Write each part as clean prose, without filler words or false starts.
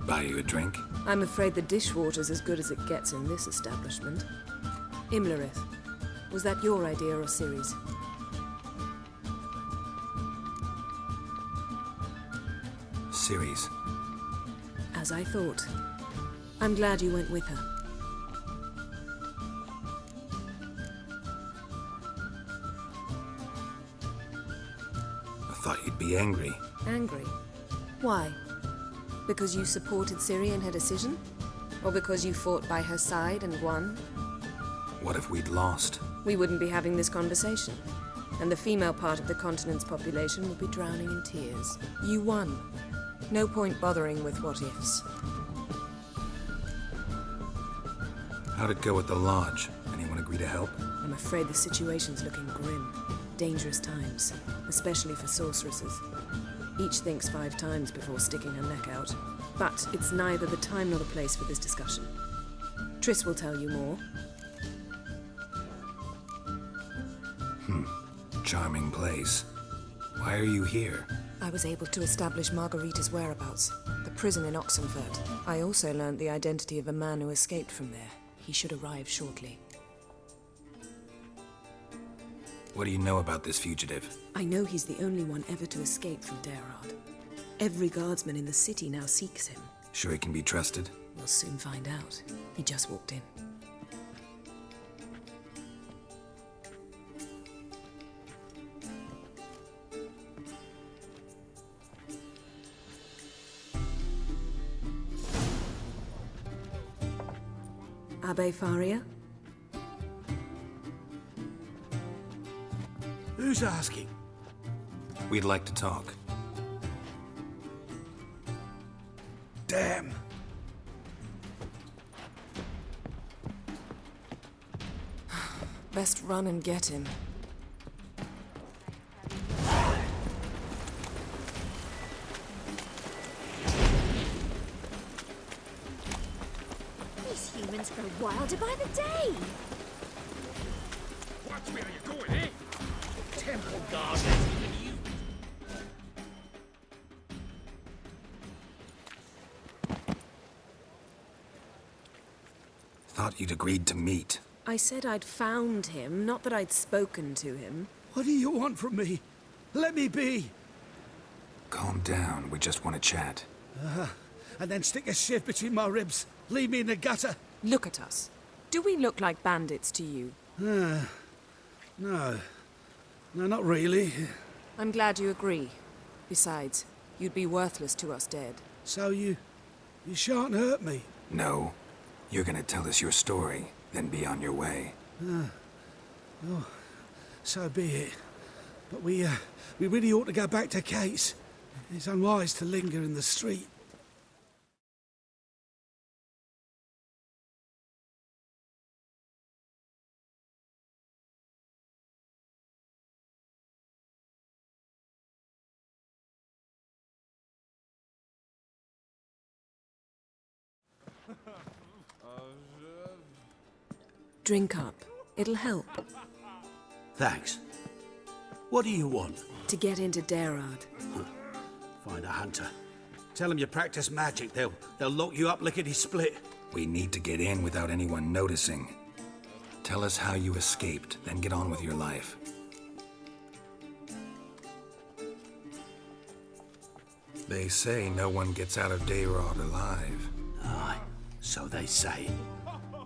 Buy you a drink? I'm afraid the dishwater's as good as it gets in this establishment. Imlerith, was that your idea or Ciri's? Ciri's. As I thought. I'm glad you went with her. I thought you'd be angry. Angry? Why? Because you supported Ciri in her decision? Or because you fought by her side and won? What if we'd lost? We wouldn't be having this conversation. And the female part of the continent's population would be drowning in tears. You won. No point bothering with what-ifs. How'd it go at the lodge? Anyone agree to help? I'm afraid the situation's looking grim. Dangerous times, especially for sorceresses. Each thinks 5 times before sticking her neck out. But it's neither the time nor the place for this discussion. Triss will tell you more. Charming place. Why are you here? I was able to establish Margarita's whereabouts, the prison in Oxenfurt. I also learned the identity of a man who escaped from there. He should arrive shortly. What do you know about this fugitive? I know he's the only one ever to escape from Daerad. Every guardsman in the city now seeks him. Sure he can be trusted? We'll soon find out. He just walked in. Abbe Faria? Who's asking? We'd like to talk. Damn. Best run and get him. These humans grow wilder by the day. Watch where you're going, eh? Temple guard, even you. Thought you'd agreed to meet. I said I'd found him, not that I'd spoken to him. What do you want from me? Let me be. Calm down, we just want to chat. And then stick a shiv between my ribs. Leave me in the gutter. Look at us. Do we look like bandits to you? No. No, not really. I'm glad you agree. Besides, you'd be worthless to us dead. So you shan't hurt me. No. You're gonna tell us your story, then be on your way. So be it. But we really ought to go back to Kate's. It's unwise to linger in the street. Drink up. It'll help. Thanks. What do you want? To get into Daerad. Find a hunter. Tell them you practice magic. They'll lock you up lickety-split. We need to get in without anyone noticing. Tell us how you escaped, then get on with your life. They say no one gets out of Daerad alive. Aye, so they say.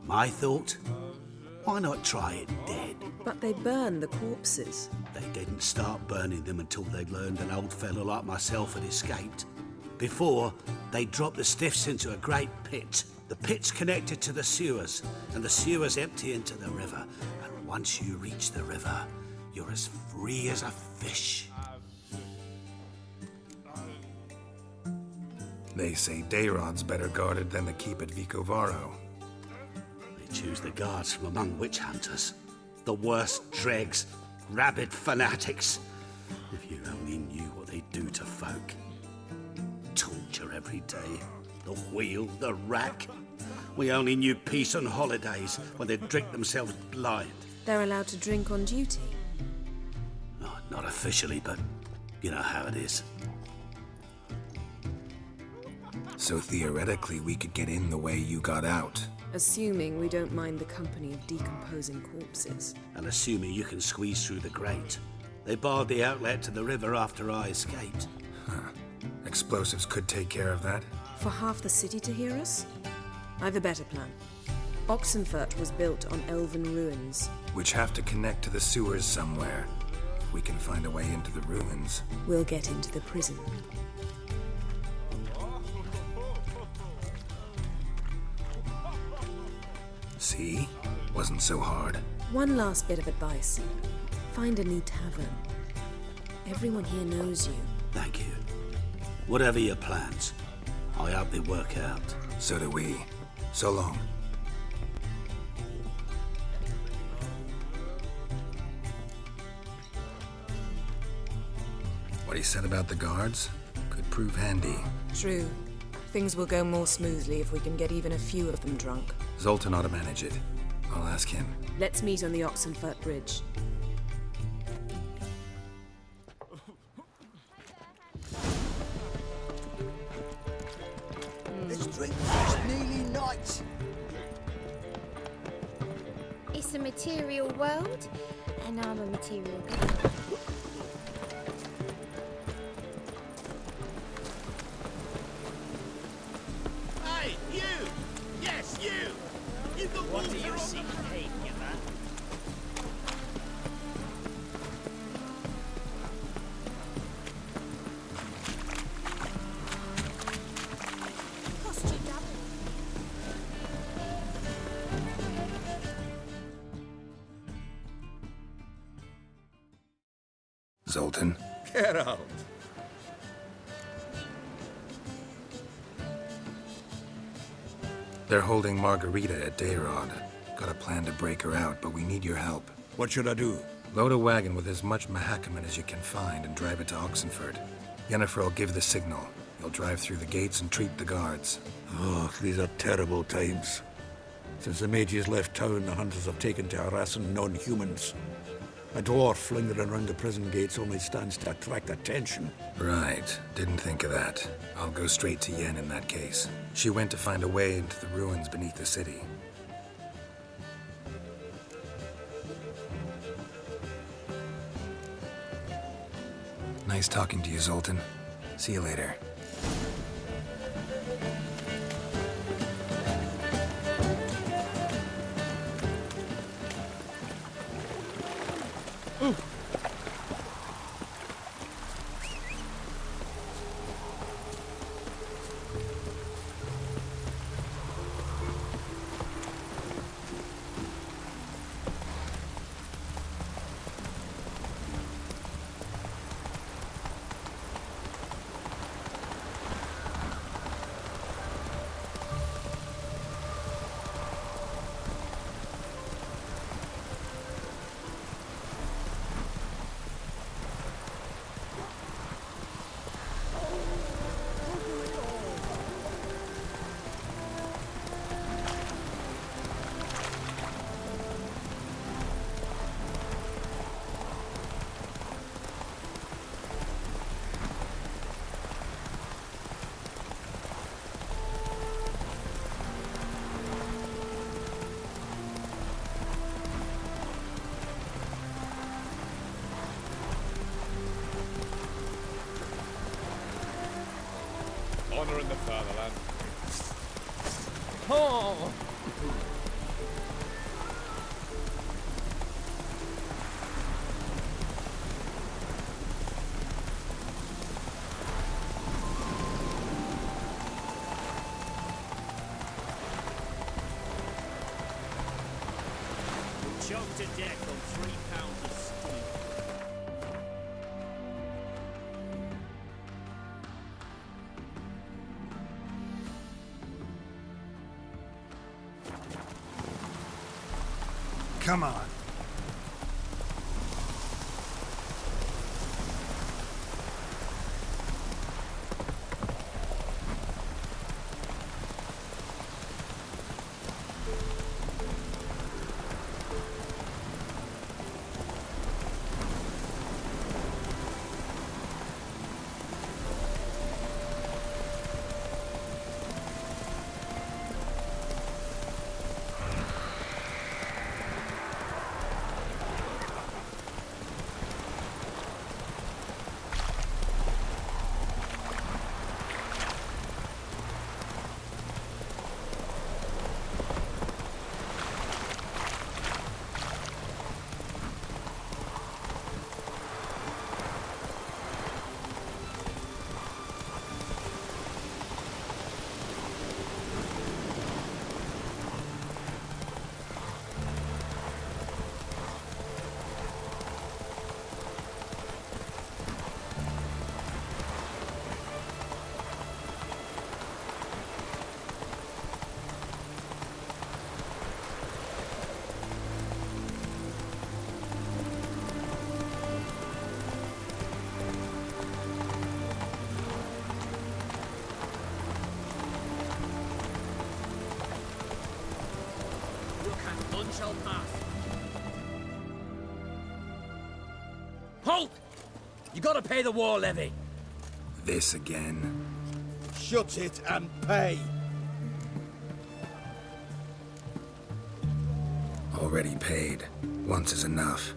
My thought? Why not try it dead? But they burn the corpses. They didn't start burning them until they learned an old fellow like myself had escaped. Before, they dropped the stiffs into a great pit. The pit's connected to the sewers, and the sewers empty into the river. And once you reach the river, you're as free as a fish. They say Daerad's better guarded than the keep at Vicovaro. They choose the guards from among witch hunters. The worst dregs, rabid fanatics. If you only knew what they do to folk. Torture every day. The wheel, the rack. We only knew peace on holidays when they'd drink themselves blind. They're allowed to drink on duty. Oh, not officially, but you know how it is. so theoretically we could get in the way you got out. Assuming we don't mind the company of decomposing corpses. And assuming you can squeeze through the grate. They barred the outlet to the river after I escaped. Explosives could take care of that. For half the city to hear us? I've a better plan. Oxenfurt was built on elven ruins. Which have to connect to the sewers somewhere. If we can find a way into the ruins. We'll get into the prison. See? Wasn't so hard. One last bit of advice. Find a new tavern. Everyone here knows you. Thank you. Whatever your plans, I hope they work out. So do we. So long. What he said about the guards could prove handy. True. Things will go more smoothly if we can get even a few of them drunk. Zoltan ought to manage it. I'll ask him. Let's meet on the Oxenfurt Bridge. This drink is nearly night. It's a material world, and I'm a material girl. Hey, you! Yes, you! You got what do you see, Kate, you man? Cost you double. Zoltan? Get out. They're holding Margarita at Dayrod. Got a plan to break her out, but we need your help. What should I do? Load a wagon with as much Mahakaman as you can find and drive it to Oxenfurt. Yennefer will give the signal. You'll drive through the gates and treat the guards. Oh, these are terrible times. Since the mages left town, the hunters have taken to harassing non-humans. A dwarf lingering around the prison gates only stands to attract attention. Right. Didn't think of that. I'll go straight to Yen in that case. She went to find a way into the ruins beneath the city. Nice talking to you, Zoltan. See you later. Honor in the fatherland. Oh! Choked to death on 3 pounds of steak. Come on. none shall pass. Halt! You gotta pay the war levy. This again. Shut it and pay. Already paid. Once is enough.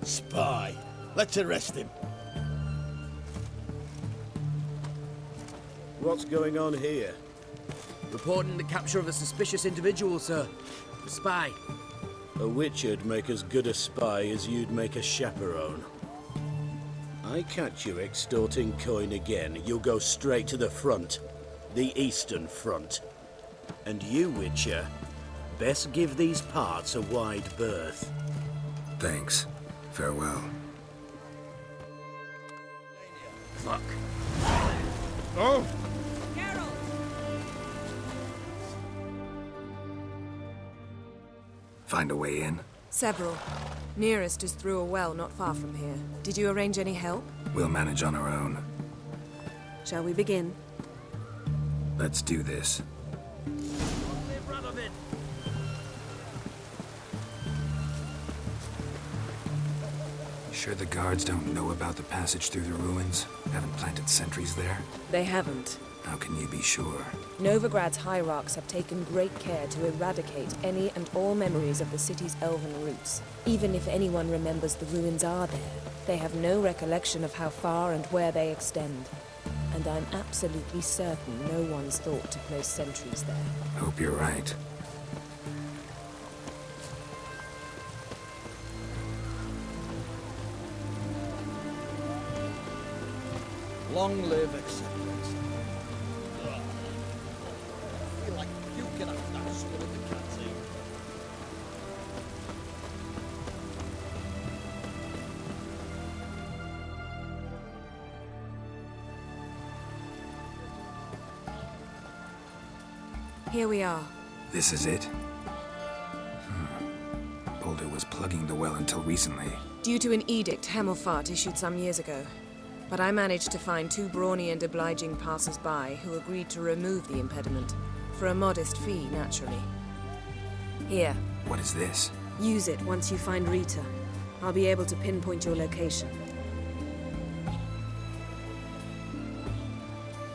Spy. Let's arrest him. What's going on here? Reporting the capture of a suspicious individual, sir. A spy. A witcher'd make as good a spy as you'd make a chaperone. I catch you extorting coin again, you'll go straight to the front. The Eastern Front. And you, Witcher, best give these parts a wide berth. Thanks. Farewell. Fuck. Oh! Find a way in? Several. Nearest is through a well not far from here. Did you arrange any help? We'll manage on our own. Shall we begin? Let's do this. Sure the guards don't know about the passage through the ruins? Haven't planted sentries there? They haven't. How can you be sure? Novigrad's hierarchs have taken great care to eradicate any and all memories of the city's elven roots. Even if anyone remembers the ruins are there, they have no recollection of how far and where they extend. And I'm absolutely certain no one's thought to place sentries there. Hope you're right. Long live acceptance. I feel like you can have that sword in the canteen. Here we are. This is it? Boulder was plugging the well until recently. Due to an edict Hemelfart issued some years ago. But I managed to find two brawny and obliging passers-by who agreed to remove the impediment. For a modest fee, naturally. Here, What is this? use it once you find Rita. I'll be able to pinpoint your location.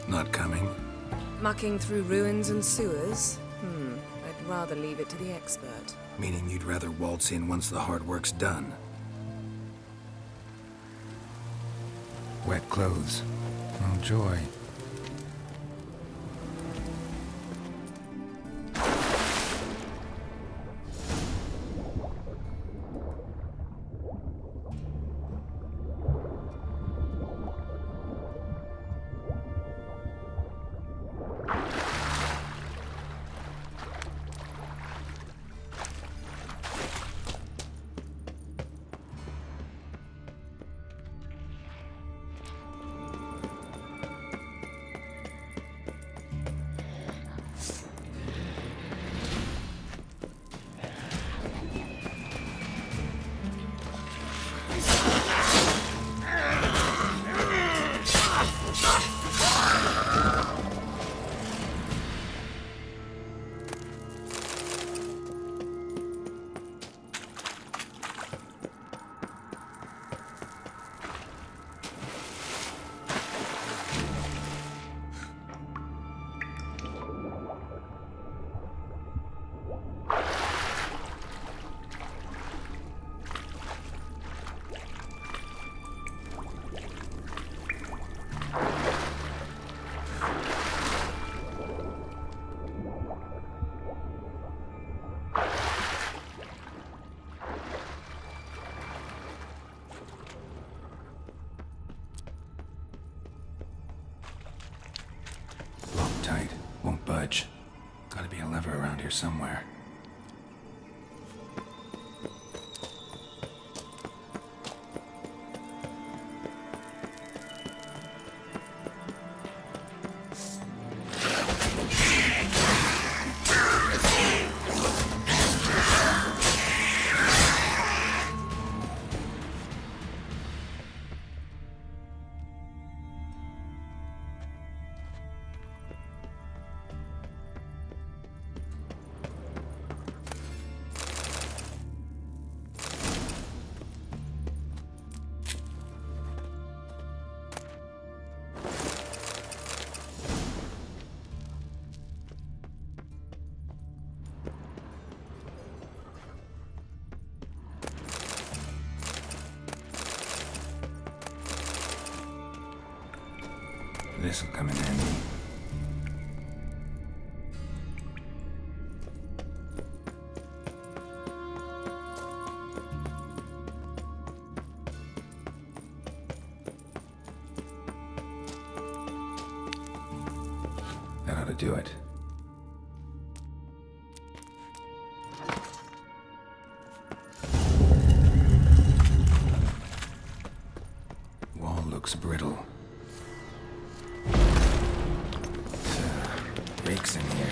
Not coming? Mucking through ruins and sewers? I'd rather leave it to the expert. Meaning you'd rather waltz in once the hard work's done? Wet clothes. Oh, joy. Tight. Won't budge. Gotta be a lever around here somewhere. This'll come in handy. That ought to do it. Wall looks brittle. Rakes in here.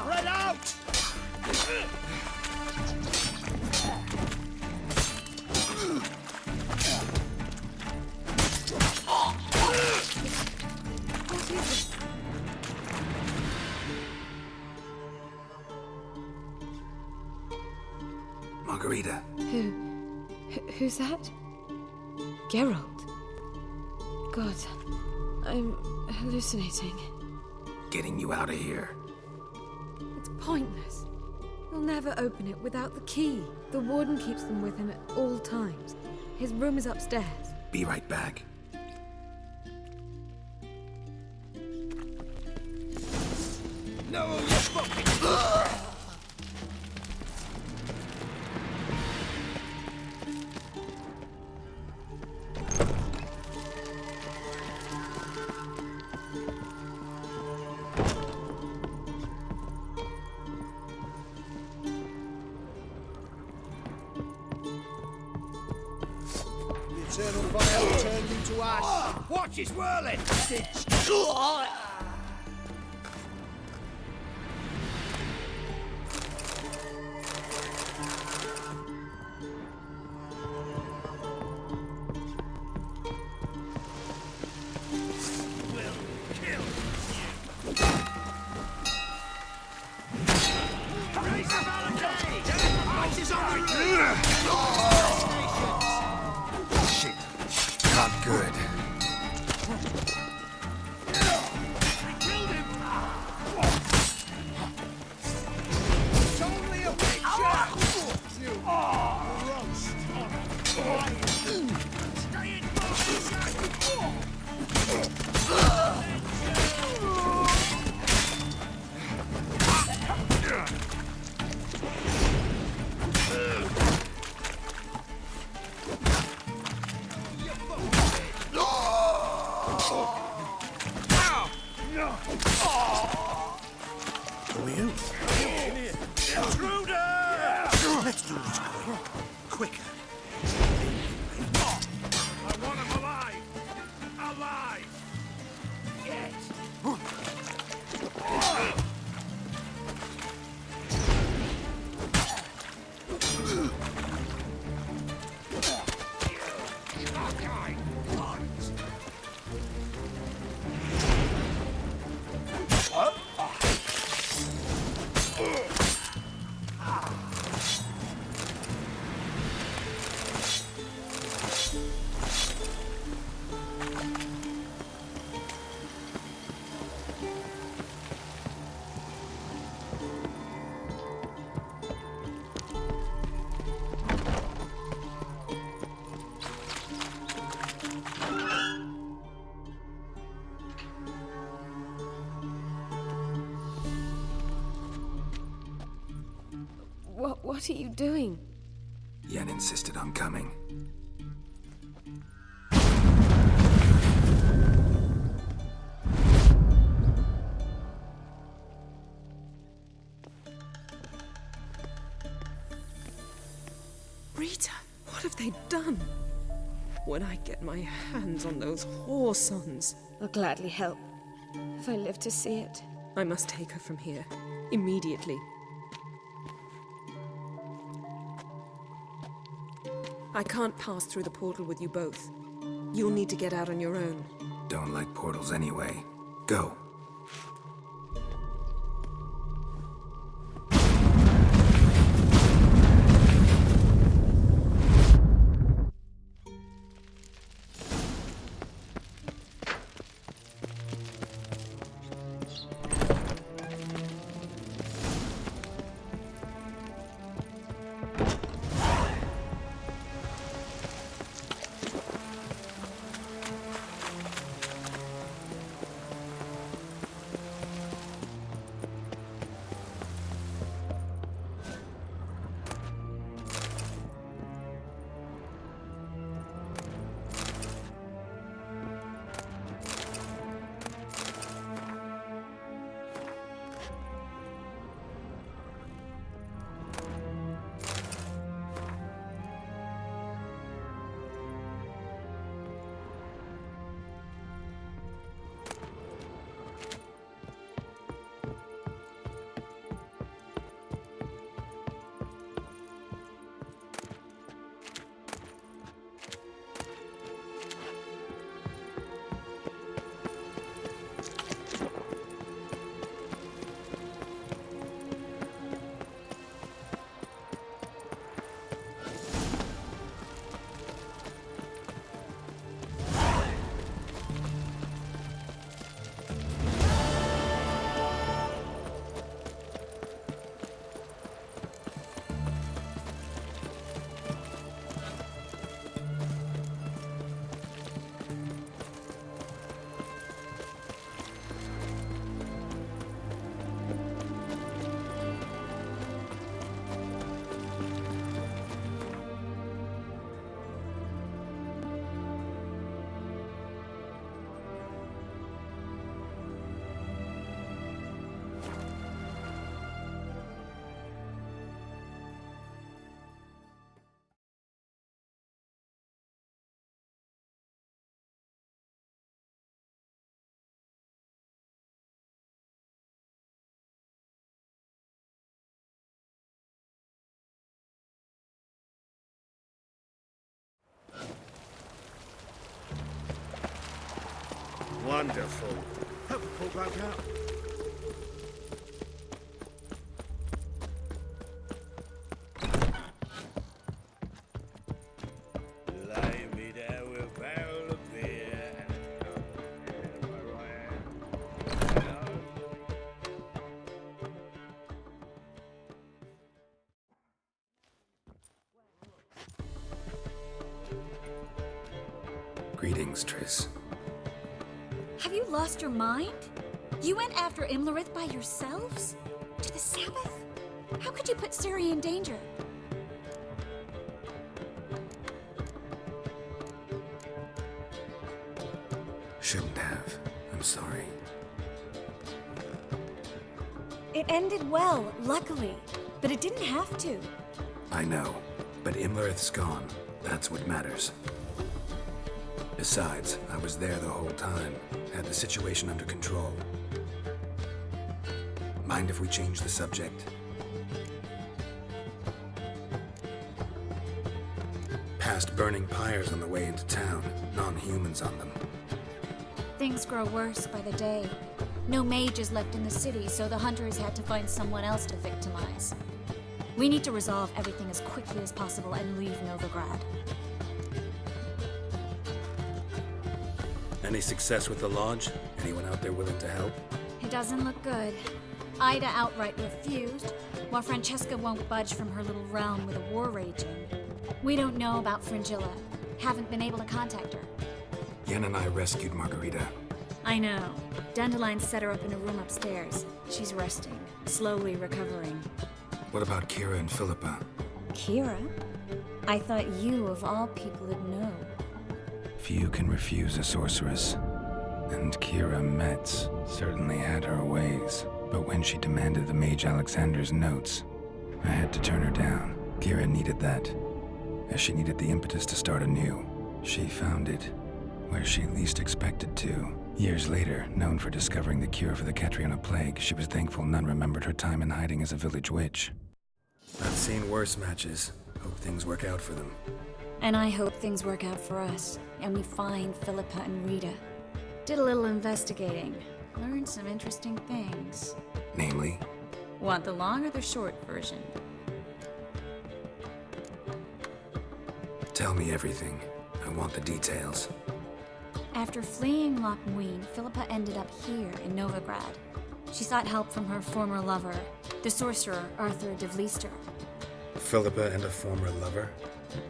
Spread out! Margarita. Who's that? Geralt. God, I'm hallucinating. Getting you out of here. It's pointless. He'll never open it without the key. The warden keeps them with him at all times. His room is upstairs. Be right back. No, you're fucking... Eternal fire turned into ash. Watch it whirling! Shit. Not good. It's only a picture! You roast on fire! Stay in motion! Let's do this quicker. I want him alive! Alive! Yes! What are you doing? Yen insisted on coming. Rita, what have they done? When I get my hands on those whoresons, I'll gladly help, if I live to see it. I must take her from here. Immediately. I can't pass through the portal with you both. You'll need to get out on your own. Don't like portals anyway. Go. Wonderful. Help the poor bloke out. Lay me there with a barrel of beer. Greetings, Triss. Have you lost your mind? You went after Imlerith by yourselves? To the Sabbath? How could you put Ciri in danger? Shouldn't have. I'm sorry. It ended well, luckily, but it didn't have to. I know, but Imlerith's gone. That's what matters. Besides, I was there the whole time. Had the situation under control. Mind if we change the subject? Past burning pyres on the way into town. Non-humans on them. Things grow worse by the day. No mages left in the city, so the hunters had to find someone else to victimize. We need to resolve everything as quickly as possible and leave Novigrad. Any success with the lodge? Anyone out there willing to help? It doesn't look good. Ida outright refused, while Francesca won't budge from her little realm with a war raging. We don't know about Fringilla. Haven't been able to contact her. Yen and I rescued Margarita. I know. Dandelion set her up in a room upstairs. She's resting, slowly recovering. What about Kira and Philippa? Kira? I thought you, of all people, would know. Few can refuse a sorceress. And Kira Metz certainly had her ways. But when she demanded the Mage Alexander's notes, I had to turn her down. Kira needed that, as she needed the impetus to start anew. She found it where she least expected to. Years later, known for discovering the cure for the Catriona plague, she was thankful none remembered her time in hiding as a village witch. I've seen worse matches. Hope things work out for them. And I hope things work out for us, and we find Philippa and Rita. Did a little investigating. Learned some interesting things. Namely? Want the long or the short version? Tell me everything. I want the details. After fleeing Loch Muin, Philippa ended up here in Novigrad. She sought help from her former lover, the sorcerer Arthur de Vlister. Philippa and a former lover?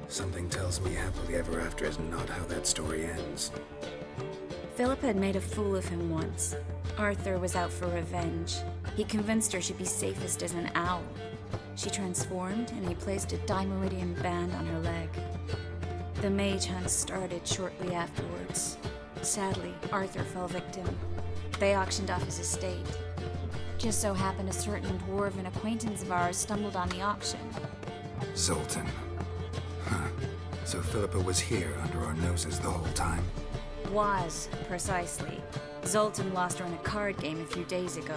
Something tells me happily ever after is not how that story ends. Philippa had made a fool of him once. Arthur was out for revenge. He convinced her she'd be safest as an owl. She transformed, and he placed a Dimeridian band on her leg. The mage hunt started shortly afterwards. Sadly, Arthur fell victim. They auctioned off his estate. Just so happened a certain dwarven acquaintance of ours stumbled on the auction. Zoltan. Huh. So Philippa was here under our noses the whole time? Was, precisely. Zoltan lost her in a card game a few days ago.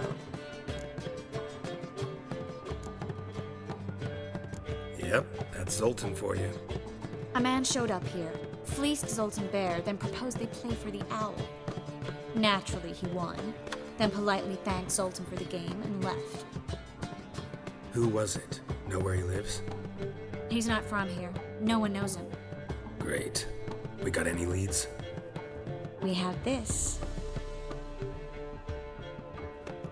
Yep, that's Zoltan for you. A man showed up here, fleeced Zoltan bare, then proposed they play for the owl. Naturally, he won, then politely thanked Zoltan for the game and left. Who was it? Know where he lives? He's not from here. No one knows him. Great. We got any leads? We have this.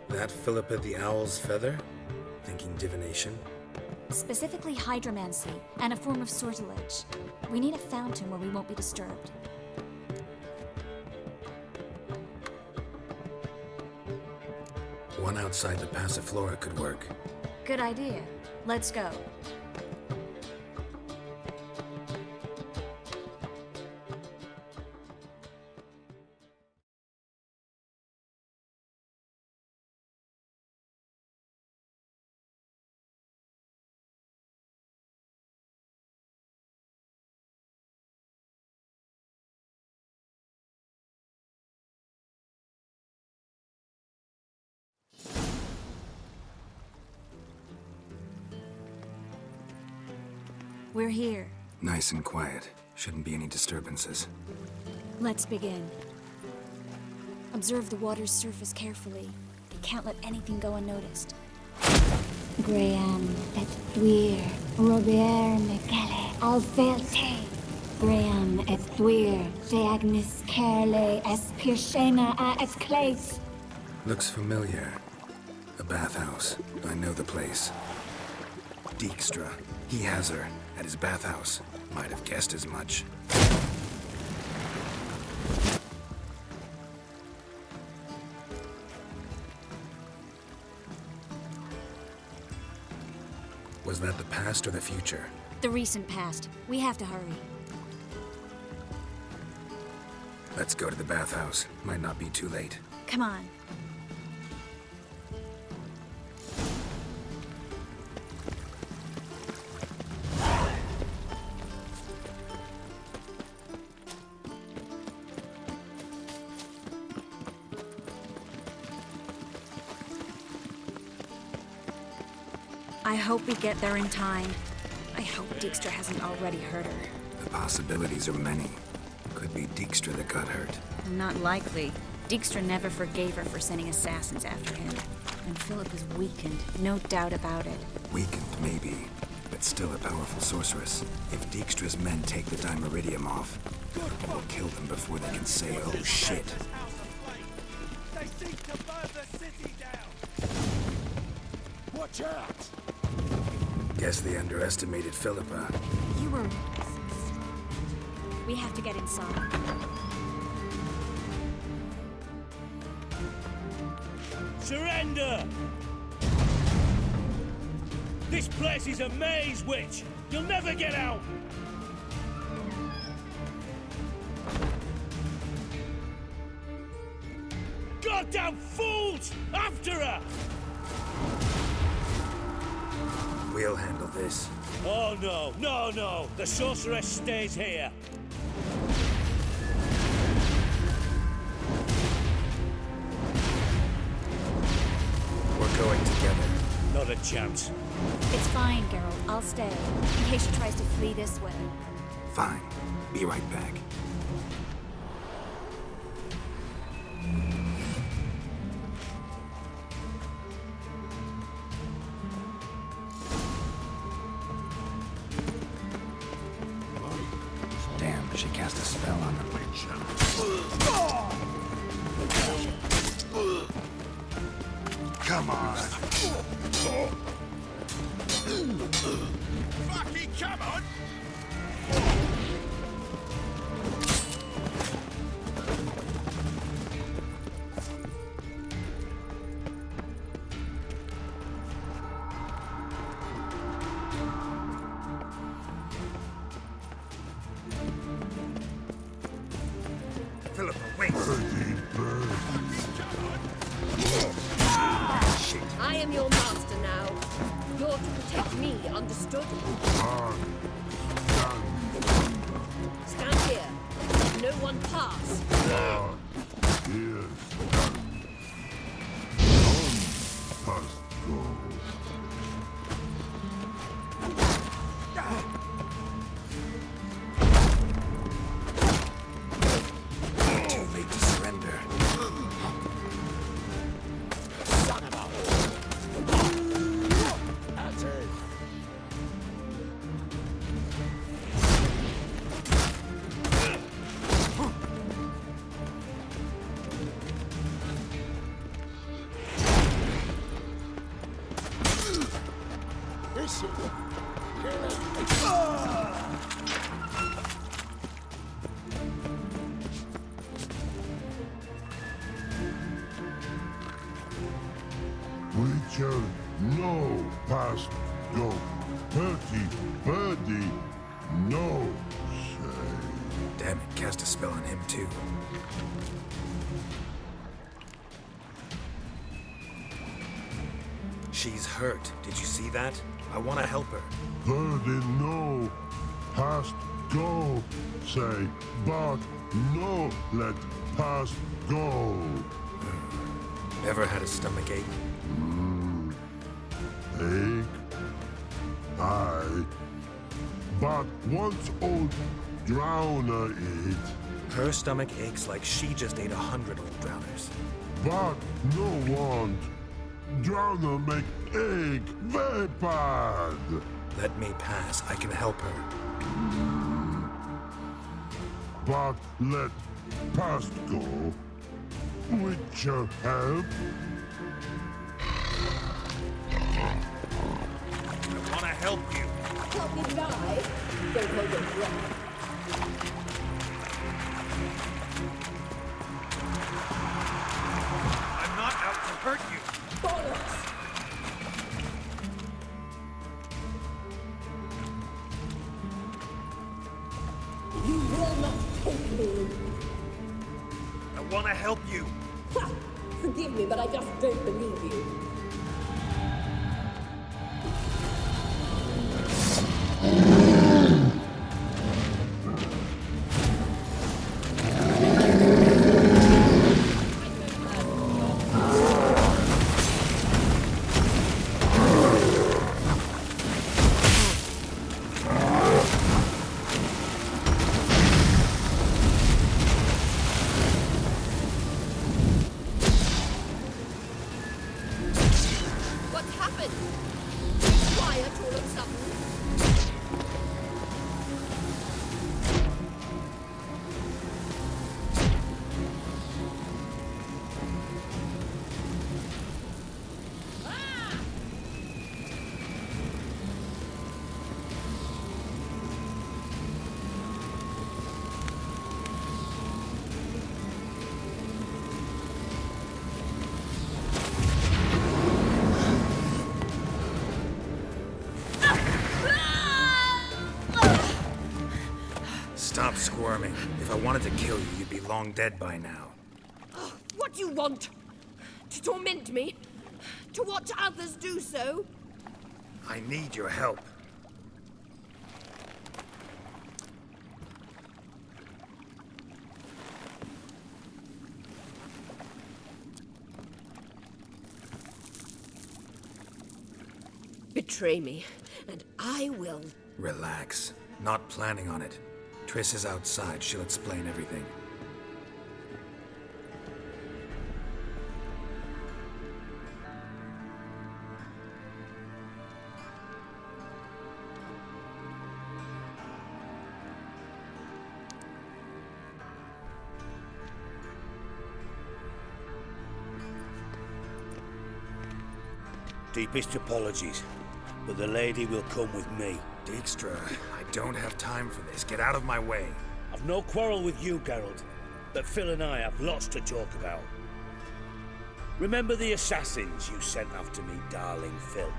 That Philippa the Owl's feather? Thinking divination? Specifically hydromancy, and a form of sortilege. We need a fountain where we won't be disturbed. One outside the Passiflora could work. Good idea. Let's go. We're here. Nice and quiet. Shouldn't be any disturbances. Let's begin. Observe the water's surface carefully. You can't let anything go unnoticed. Graham et Thuir, Robert Mekele, Alfelte. Graham et Thuir, Deagnis Kerle, es Pirshena a et Clates. Looks familiar. A bathhouse. I know the place. Dijkstra. He has her. At his bathhouse. Might have guessed as much. Was that the past or the future? The recent past. We have to hurry. Let's go to the bathhouse. Might not be too late. Come on. I hope we get there in time. I hope Dijkstra hasn't already hurt her. The possibilities are many. Could be Dijkstra that got hurt. Not likely. Dijkstra never forgave her for sending assassins after him. And Philip is weakened, no doubt about it. Weakened, maybe, but still a powerful sorceress. If Dijkstra's men take the Dimeridium off, we'll kill them before they can say, oh shit. They seek to burn the city down. Watch out! Guess they underestimated Philippa. You were... We have to get inside. Surrender! This place is a maze, witch! You'll never get out! Goddamn fools! After her! We'll handle this. Oh no, no, no! The sorceress stays here! We're going together. Not a chance. It's fine, Geralt. I'll stay, in case she tries to flee this way. Fine. Be right back. Damn, she cast a spell on the witch. Come on. Fucking come on! Philippa, wait! I am your master now. You're to protect me, understood? Stand here. No one pass. Too late to surrender. Witcher, no past go. Hurty, birdie, no say. Damn it, cast a spell on him too. She's hurt. Did you see that? I want to help her. Birdie, no past go say, but no let past go. Ever had a stomach ache? Ache? Aye. But once old drowner eat, Her stomach aches like she just ate 100 old drowners. but no want. Drowner make ache very bad. Let me pass. I can help her. But let past go. Witcher help? I want to help you. Help me die. Don't hold your breath. I'm not out to hurt you. Bollocks! You will not take me. I want to help you. Ha! Forgive me, but I just don't believe you. What's happened? Quiet all of a sudden. Stop squirming. If I wanted to kill you, you'd be long dead by now. Oh, what do you want? To torment me? To watch others do so? I need your help. Betray me, and I will. Relax. Not planning on it. Triss is outside. She'll explain everything. Deepest apologies, but the lady will come with me. Dijkstra, I don't have time for this. Get out of my way. I've no quarrel with you, Geralt, but Phil and I have lots to talk about. Remember the assassins you sent after me, darling Phil?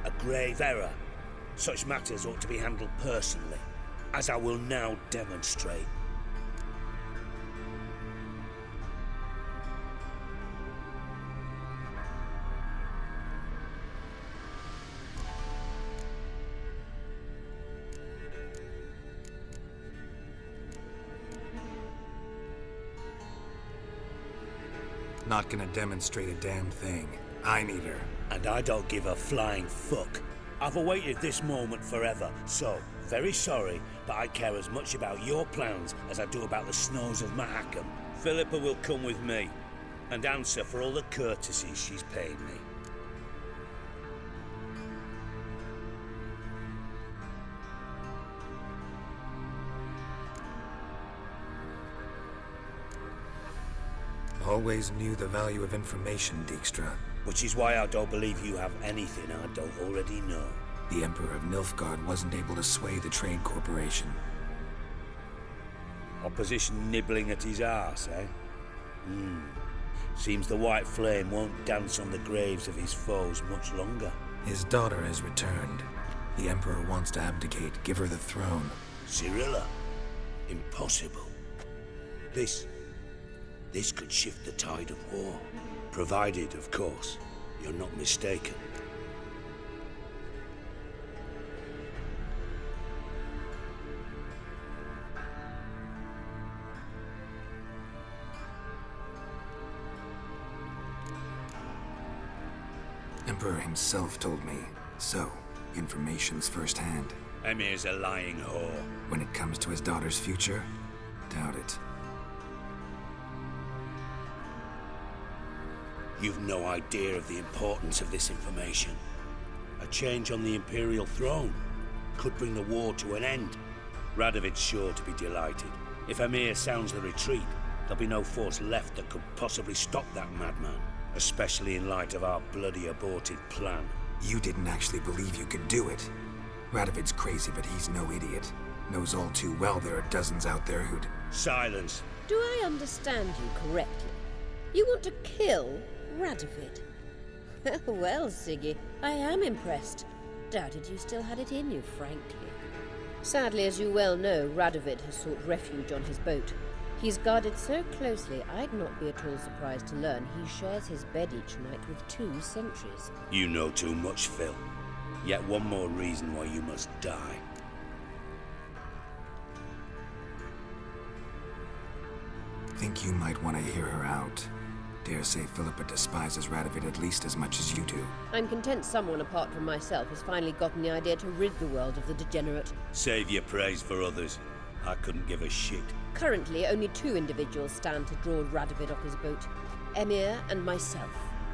A grave error. Such matters ought to be handled personally, as I will now demonstrate. Not gonna demonstrate a damn thing. I need her. And I don't give a flying fuck. I've awaited this moment forever, so, very sorry, but I care as much about your plans as I do about the snows of Mahakam. Philippa will come with me, and answer for all the courtesies she's paid me. Always knew the value of information, Dijkstra. Which is why I don't believe you have anything I don't already know. The Emperor of Nilfgaard wasn't able to sway the Trade Corporation. Opposition nibbling at his arse, eh? Seems the White Flame won't dance on the graves of his foes much longer. His daughter has returned. The Emperor wants to abdicate, give her the throne. Cirilla? Impossible. This could shift the tide of war. Provided, of course, you're not mistaken. Emperor himself told me. So, information's firsthand. Emir's a lying whore. When it comes to his daughter's future, doubt it. You've no idea of the importance of this information. A change on the Imperial throne could bring the war to an end. Radovid's sure to be delighted. If Emir sounds the retreat, there'll be no force left that could possibly stop that madman. Especially in light of our bloody aborted plan. You didn't actually believe you could do it. Radovid's crazy, but he's no idiot. Knows all too well there are dozens out there who'd... Silence. Do I understand you correctly? You want to kill Radovid? Well, Siggy, I am impressed. Doubted you still had it in you, frankly. Sadly, as you well know, Radovid has sought refuge on his boat. He's guarded so closely, I'd not be at all surprised to learn he shares his bed each night with 2 sentries. You know too much, Phil. Yet one more reason why you must die. Think you might want to hear her out. Dare say Philippa despises Radovid at least as much as you do. I'm content someone apart from myself has finally gotten the idea to rid the world of the degenerate. Save your praise for others. I couldn't give a shit. Currently, only 2 individuals stand to draw Radovid off his boat. Emir and myself.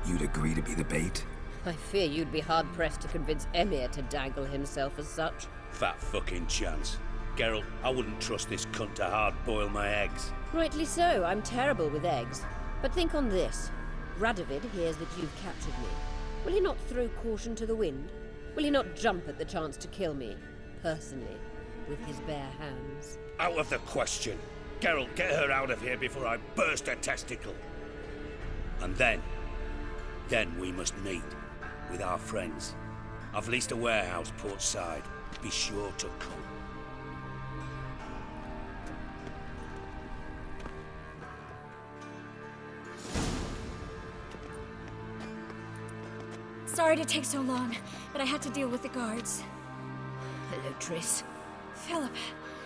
You'd agree to be the bait? I fear you'd be hard-pressed to convince Emir to dangle himself as such. Fat fucking chance. Geralt, I wouldn't trust this cunt to hard-boil my eggs. Rightly so, I'm terrible with eggs. But think on this. Radovid hears that you've captured me. Will he not throw caution to the wind? Will he not jump at the chance to kill me, personally, with his bare hands? Out of the question. Geralt, get her out of here before I burst her testicle. And then we must meet with our friends. I've leased a warehouse portside. Be sure to come. Sorry to take so long, but I had to deal with the guards. Hello, Triss. Philip,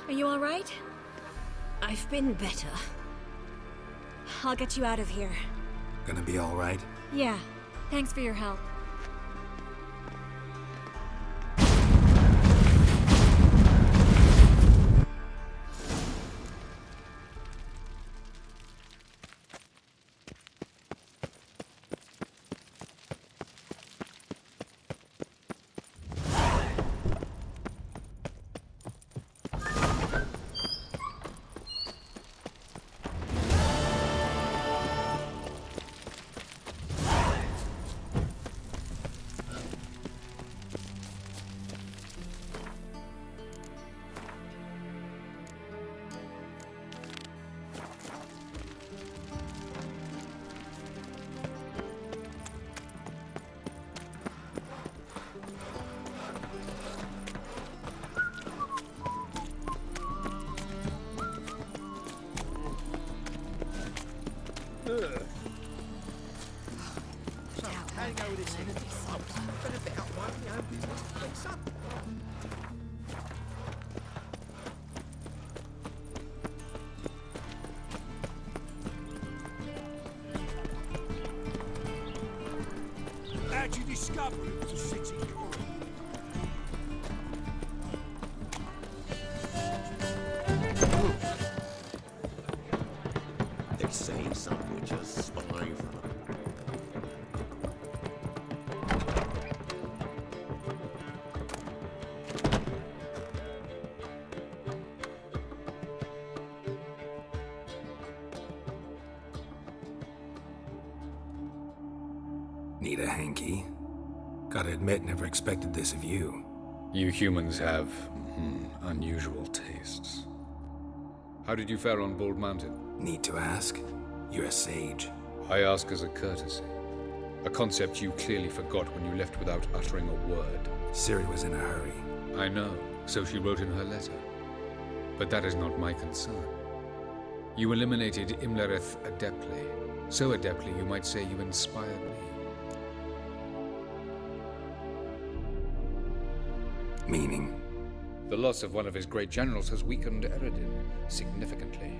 are you alright? I've been better. I'll get you out of here. Gonna be alright? Yeah, thanks for your help. How'd you discover it was a city coin? They say some witches spy for them. Need a hanky? Gotta admit, never expected this of you. You humans have unusual tastes. How did you fare on Bald Mountain? Need to ask? You're a sage. I ask as a courtesy. A concept you clearly forgot when you left without uttering a word. Ciri was in a hurry. I know, so she wrote in her letter. But that is not my concern. You eliminated Imlerith adeptly. So adeptly you might say you inspired me. Meaning? The loss of one of his great generals has weakened Eredin significantly.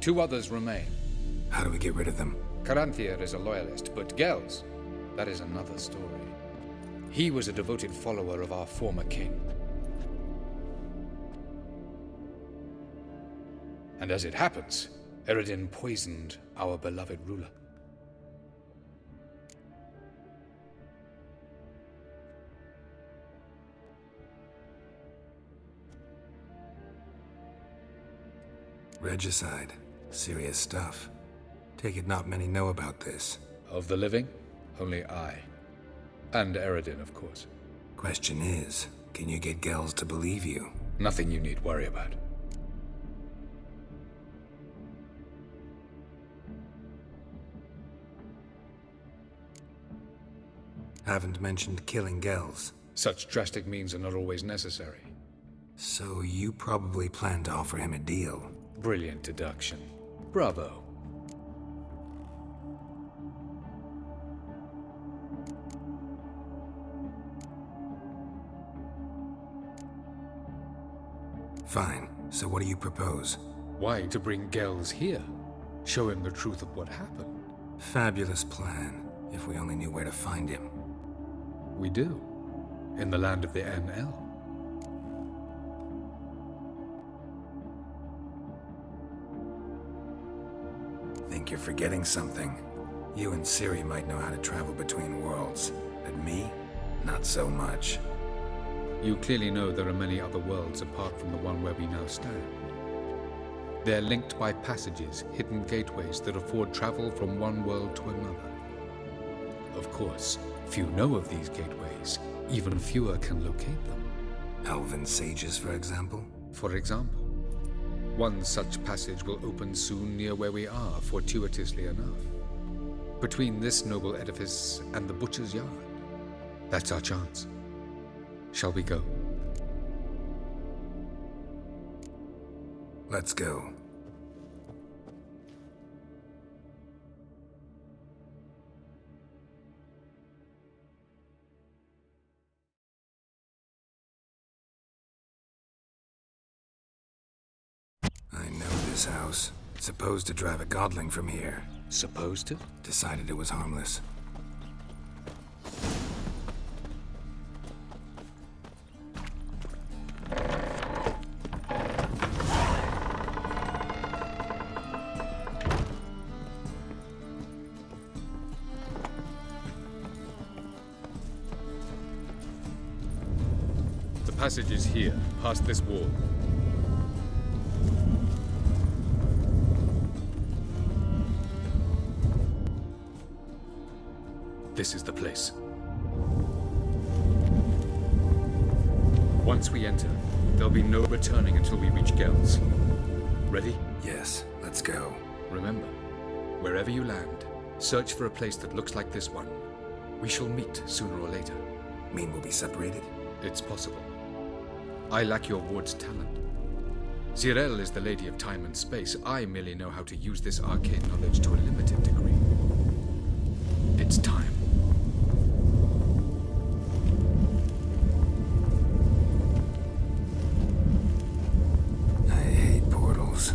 2 others remain. How do we get rid of them? Caranthir is a loyalist, but Gels, that is another story. He was a devoted follower of our former king. And as it happens, Eredin poisoned our beloved ruler. Regicide. Serious stuff. Take it not many know about this. Of the living, only I. And Eredin, of course. Question is, can you get Gels to believe you? Nothing you need worry about. Haven't mentioned killing Gels. Such drastic means are not always necessary. So you probably plan to offer him a deal. Brilliant deduction. Bravo. Fine. So what do you propose? Why, to bring Gels here? Show him the truth of what happened. Fabulous plan, if we only knew where to find him. We do. In the land of the NL. Think you're forgetting something. You and Ciri might know how to travel between worlds, but me? Not so much. You clearly know there are many other worlds apart from the one where we now stand. They're linked by passages, hidden gateways that afford travel from one world to another. Of course, few know of these gateways. Even fewer can locate them. Elven sages, for example? For example. One such passage will open soon near where we are, fortuitously enough. Between this noble edifice and the butcher's yard. That's our chance. Shall we go? Let's go. this house. Supposed to drive a godling from here. Supposed to? Decided it was harmless. The passage is here, past this wall. This is the place. Once we enter, there'll be no returning until we reach Gells. Ready? Yes, let's go. Remember, wherever you land, search for a place that looks like this one. We shall meet sooner or later. Mean we'll be separated? It's possible. I lack your ward's talent. Zirel is the Lady of Time and Space. I merely know how to use this arcane knowledge to a limited degree. It's time. I hate portals.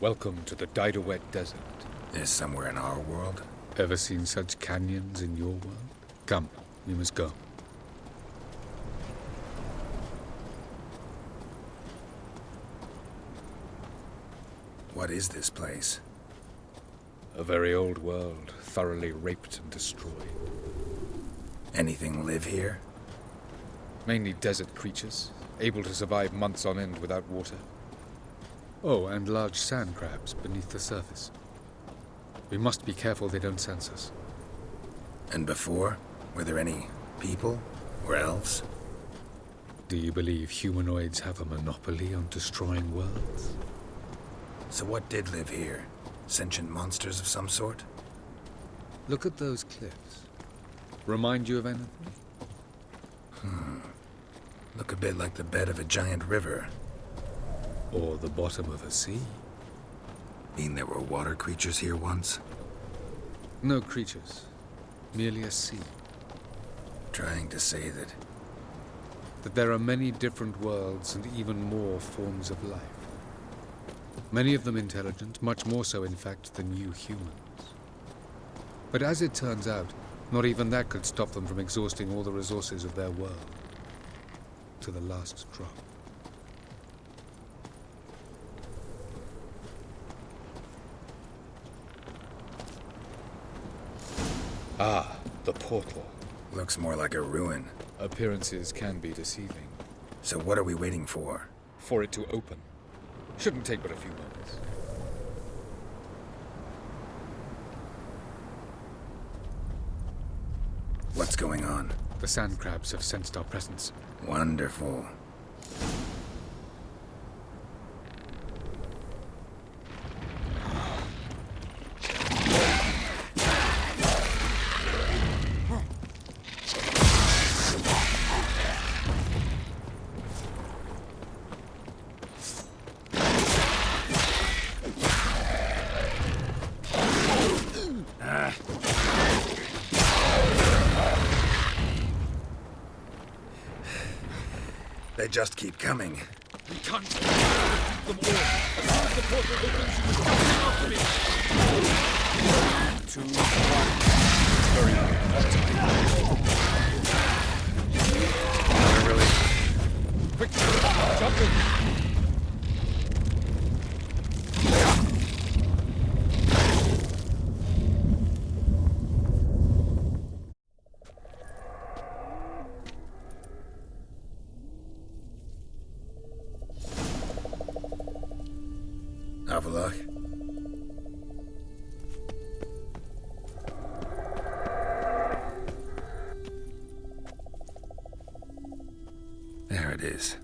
Welcome to the Didowet Desert. Is somewhere in our world? Ever seen such canyons in your world? Come, we must go. What is this place? A very old world, thoroughly raped and destroyed. Anything live here? Mainly desert creatures, able to survive months on end without water. Oh, and large sand crabs beneath the surface. We must be careful they don't sense us. And before? Were there any people? Or elves? Do you believe humanoids have a monopoly on destroying worlds? So what did live here? Sentient monsters of some sort? Look at those cliffs. Remind you of anything? Look a bit like the bed of a giant river. Or the bottom of a sea. Mean there were water creatures here once? No creatures. Merely a sea. Trying to say that there are many different worlds and even more forms of life. Many of them intelligent, much more so in fact than you humans. But as it turns out, not even that could stop them from exhausting all the resources of their world. To the last drop. Ah, the portal. Looks more like a ruin. Appearances can be deceiving. So what are we waiting for? For it to open. Shouldn't take but a few moments. What's going on? The sand crabs have sensed our presence. Wonderful. They just keep coming. We can't keep them all. As soon as the portal opens, you must come after me. 2, 1. Very good. Avallac'h. There it is.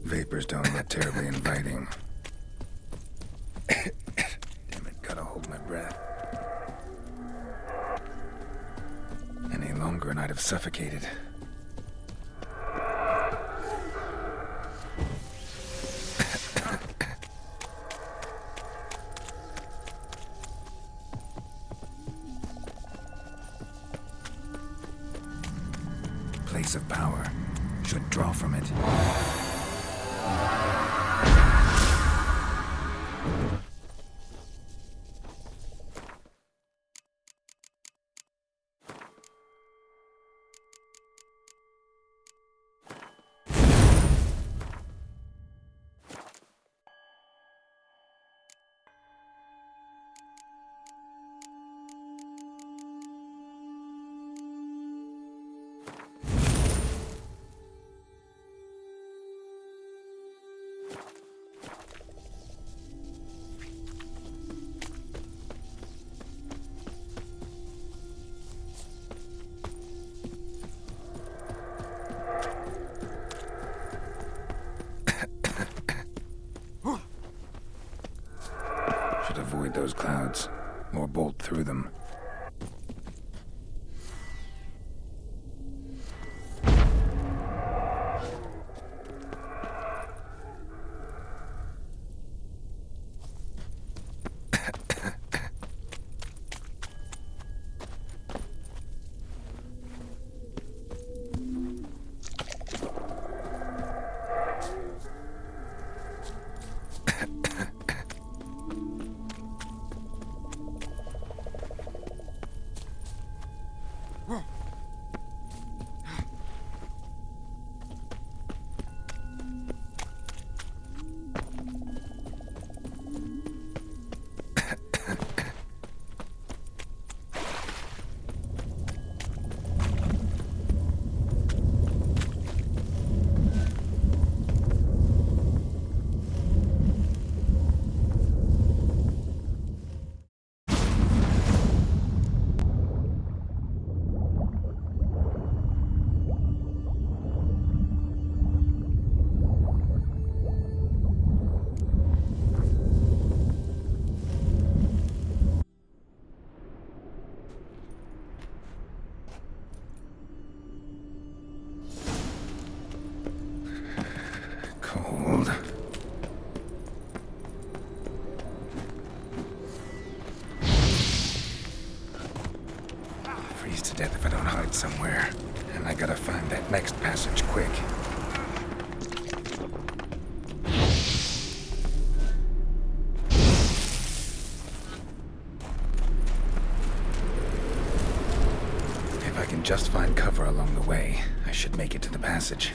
Vapors don't look terribly inviting. Damn it, gotta hold my breath. Any longer and I'd have suffocated. Place of power. Should draw from it. Should avoid those clouds, or bolt through them. Cold. Freeze to death if I don't hide somewhere. And I gotta find that next passage quick. If I can just find cover along the way, I should make it to the passage.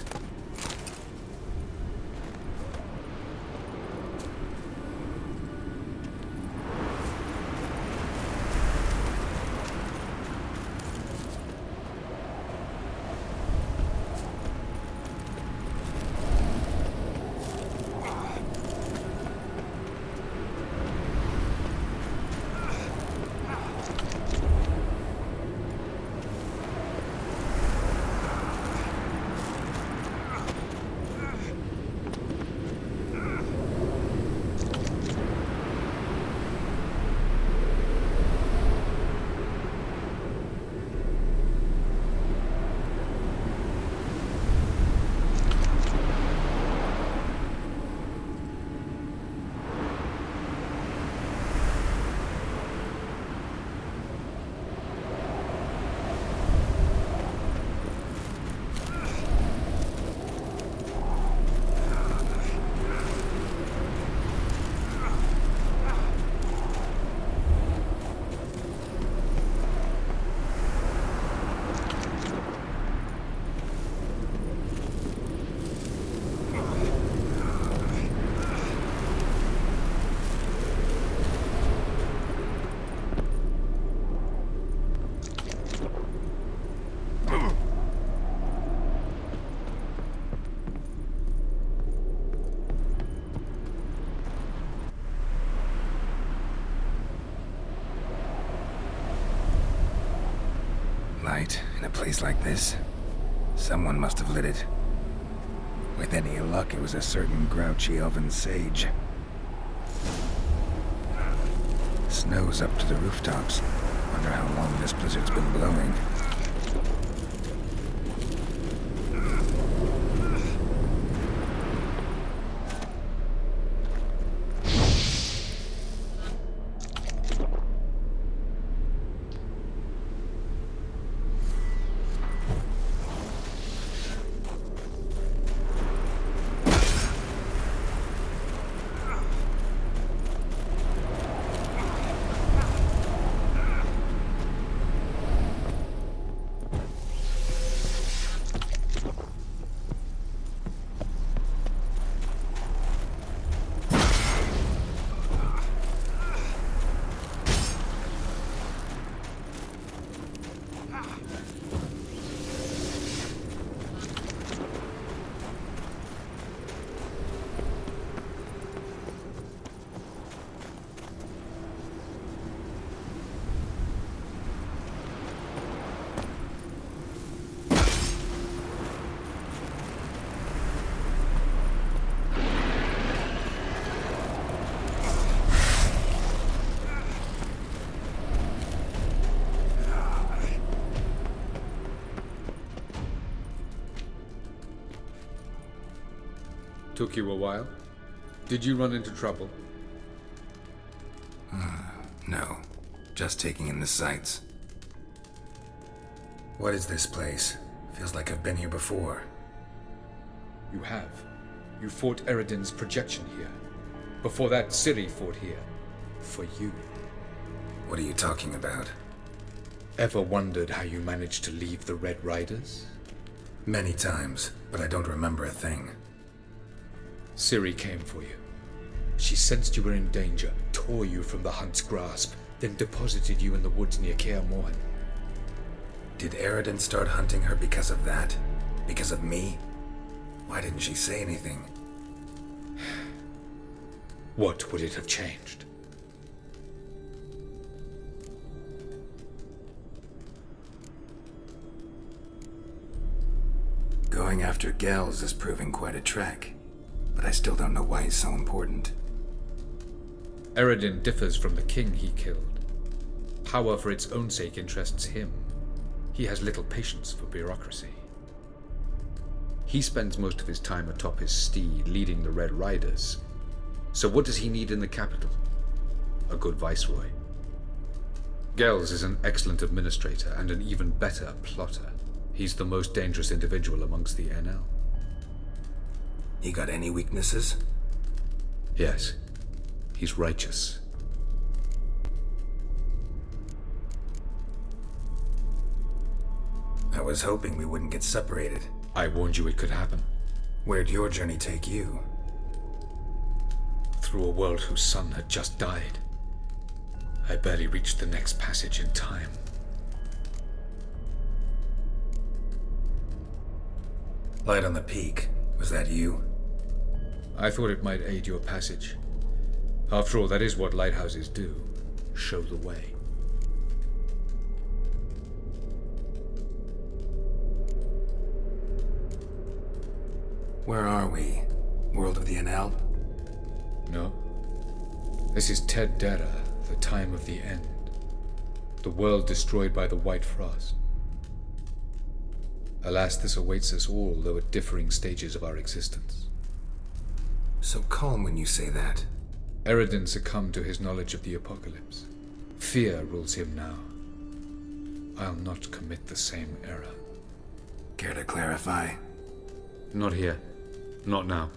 light in a place like this. Someone must have lit it. With any luck, it was a certain grouchy elven sage. Snow's up to the rooftops. Wonder how long this blizzard's been blowing. Took you a while? Did you run into trouble? No. Just taking in the sights. What is this place? Feels like I've been here before. You have. You fought Eredin's projection here. Before that, Ciri fought here. For you. What are you talking about? Ever wondered how you managed to leave the Red Riders? Many times, but I don't remember a thing. Ciri came for you. She sensed you were in danger, tore you from the Hunt's grasp, then deposited you in the woods near Kaer Morhen. Did Eredin start hunting her because of that? Because of me? Why didn't she say anything? What would it have changed? Going after Gels is proving quite a trek, but I still don't know why he's so important. Eredin differs from the king he killed. Power for its own sake interests him. He has little patience for bureaucracy. He spends most of his time atop his steed, leading the Red Riders. So what does he need in the capital? A good viceroy. Gels is an excellent administrator and an even better plotter. He's the most dangerous individual amongst the NL. He got any weaknesses? Yes. He's righteous. I was hoping we wouldn't get separated. I warned you it could happen. Where'd your journey take you? Through a world whose son had just died. I barely reached the next passage in time. Light on the peak. Was that you? I thought it might aid your passage. After all, that is what lighthouses do. Show the way. Where are we? World of the NL? No. This is Ted Dera, the time of the end. The world destroyed by the White Frost. Alas, this awaits us all, though at differing stages of our existence. So calm when you say that. Eredin succumbed to his knowledge of the apocalypse. Fear rules him now. I'll not commit the same error. Care to clarify? Not here. Not now.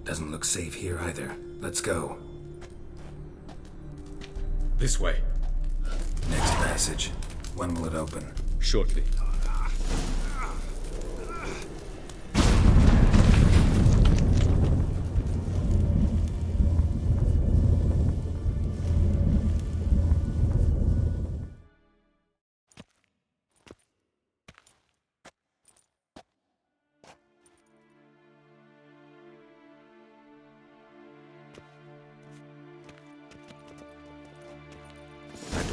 Doesn't look safe here either. Let's go. This way. Next passage. When will it open? Shortly.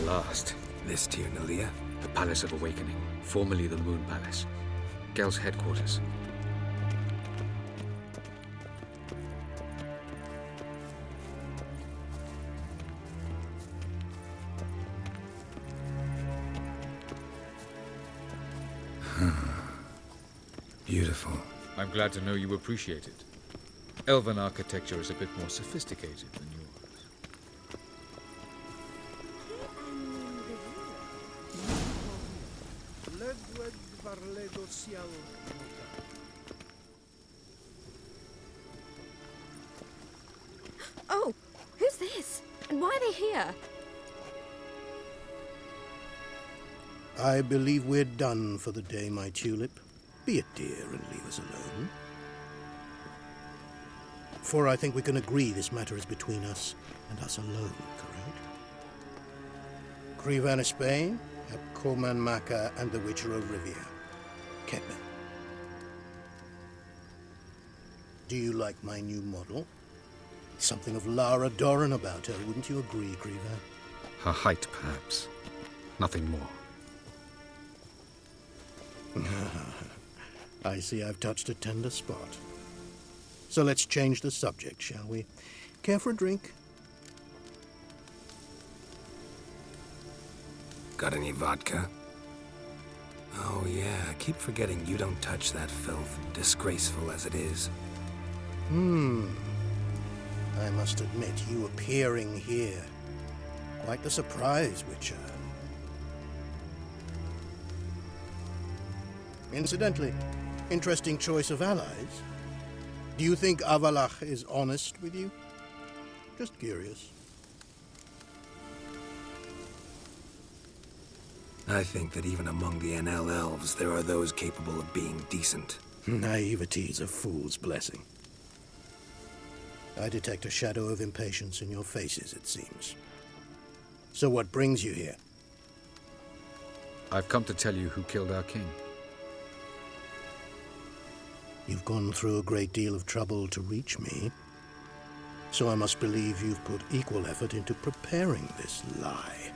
last. This Tirnalia? The Palace of Awakening, formerly the Moon Palace. Gel's headquarters. Beautiful. I'm glad to know you appreciate it. Elven architecture is a bit more sophisticated than yours. Oh, who's this? And why are they here? I believe we're done for the day, my tulip. Be a dear and leave us alone. For I think we can agree this matter is between us and us alone, correct? Krivan Spain, Coman Maka, and the Witcher of Rivia. Kedman. Do you like my new model? Something of Lara Doran about her, wouldn't you agree, Krivan? Her height, perhaps. Nothing more. I see I've touched a tender spot. So let's change the subject, shall we? Care for a drink? Got any vodka? Oh yeah, I keep forgetting you don't touch that filth, disgraceful as it is. I must admit, you appearing here. Quite the surprise, Witcher. Incidentally, interesting choice of allies. Do you think Avalach is honest with you? Just curious. I think that even among the NL elves, there are those capable of being decent. Naivety is a fool's blessing. I detect a shadow of impatience in your faces, it seems. So what brings you here? I've come to tell you who killed our king. You've gone through a great deal of trouble to reach me, so I must believe you've put equal effort into preparing this lie.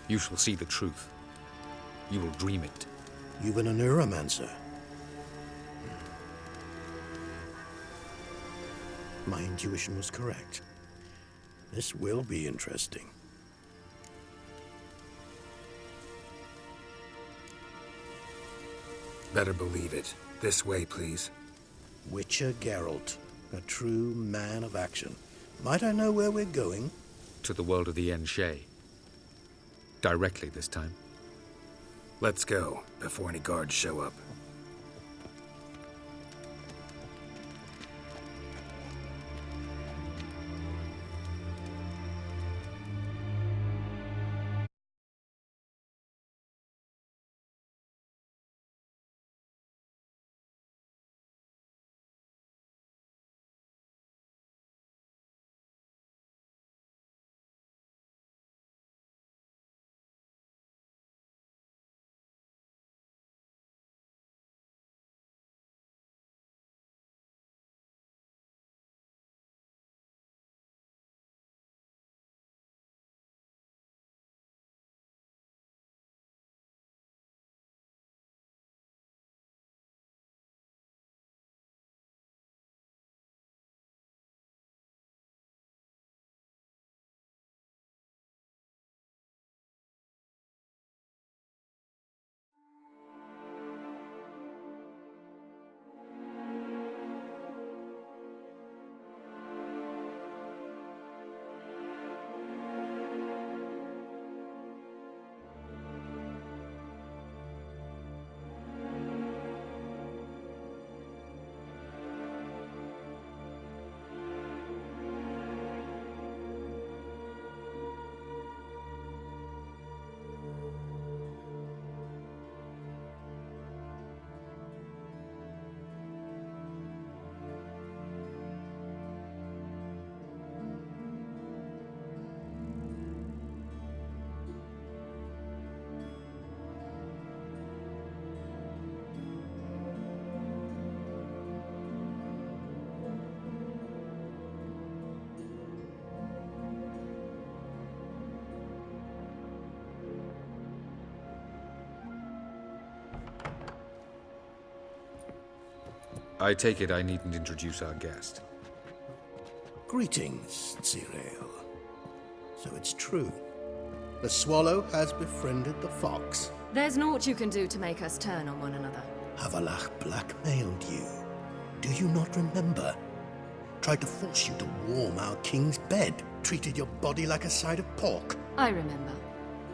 You shall see the truth. You will dream it. You've been a neuromancer. My intuition was correct. This will be interesting. Better believe it. This way, please. Witcher Geralt, a true man of action. Might I know where we're going? To the world of the Enshe. Directly this time. Let's go, before any guards show up. I take it I needn't introduce our guest. Greetings, Zirael. So it's true. The swallow has befriended the fox. There's naught you can do to make us turn on one another. Havalach blackmailed you. Do you not remember? Tried to force you to warm our king's bed. Treated your body like a side of pork. I remember.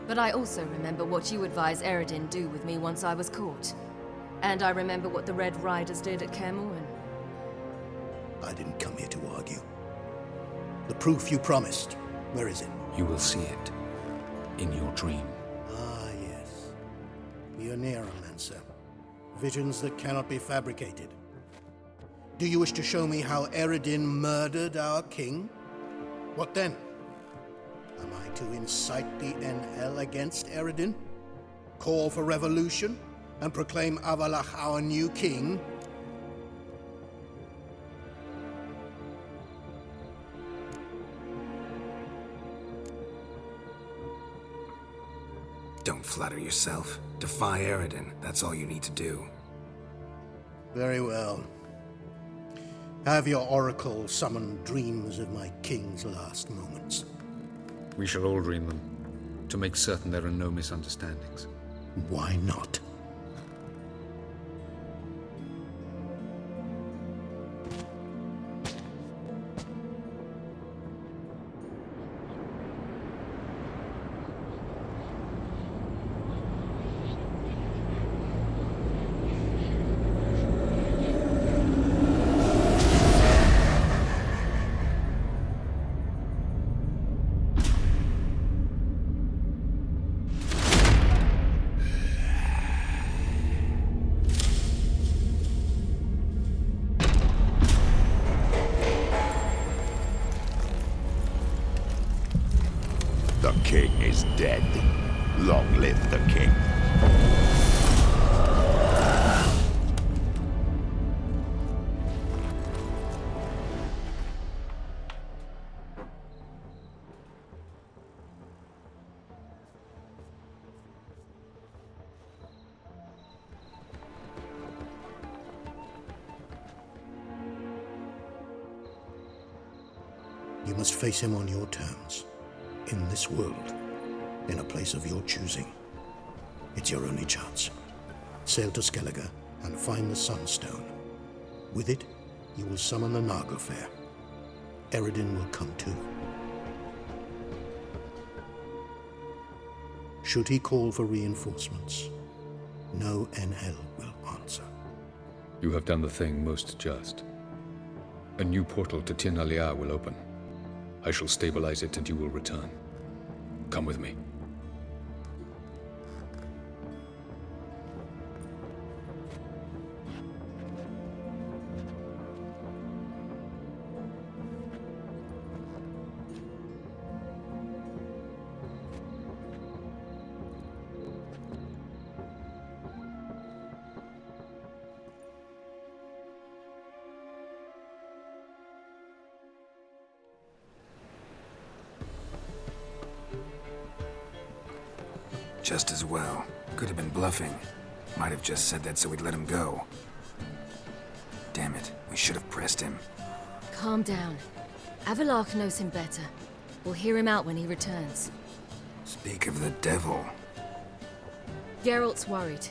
But I also remember what you advised Eredin do with me once I was caught. And I remember what the Red Riders did at Kaer Morhen. I didn't come here to argue. The proof you promised, where is it? You will see it. In your dream. Ah, yes. The Oneiromancer. Visions that cannot be fabricated. Do you wish to show me how Eredin murdered our king? What then? Am I to incite the Enhel against Eredin? Call for revolution? And proclaim Avalach our new king? Don't flatter yourself. Defy Eredin. That's all you need to do. Very well. Have your oracle summon dreams of my king's last moments. We shall all dream them, to make certain there are no misunderstandings. Why not? The king is dead. Long live the king. You must face him on your terms. In this world, in a place of your choosing. It's your only chance. Sail to Skellige and find the Sunstone. With it, you will summon the Naglfar. Eredin will come too. Should he call for reinforcements, no Enhel will answer. You have done the thing most just. A new portal to Tir Naliar will open. I shall stabilize it and you will return. Come with me. Just as well. Could have been bluffing. Might have just said that so we'd let him go. Damn it, we should have pressed him. Calm down. Avalach knows him better. We'll hear him out when he returns. Speak of the devil. Geralt's worried.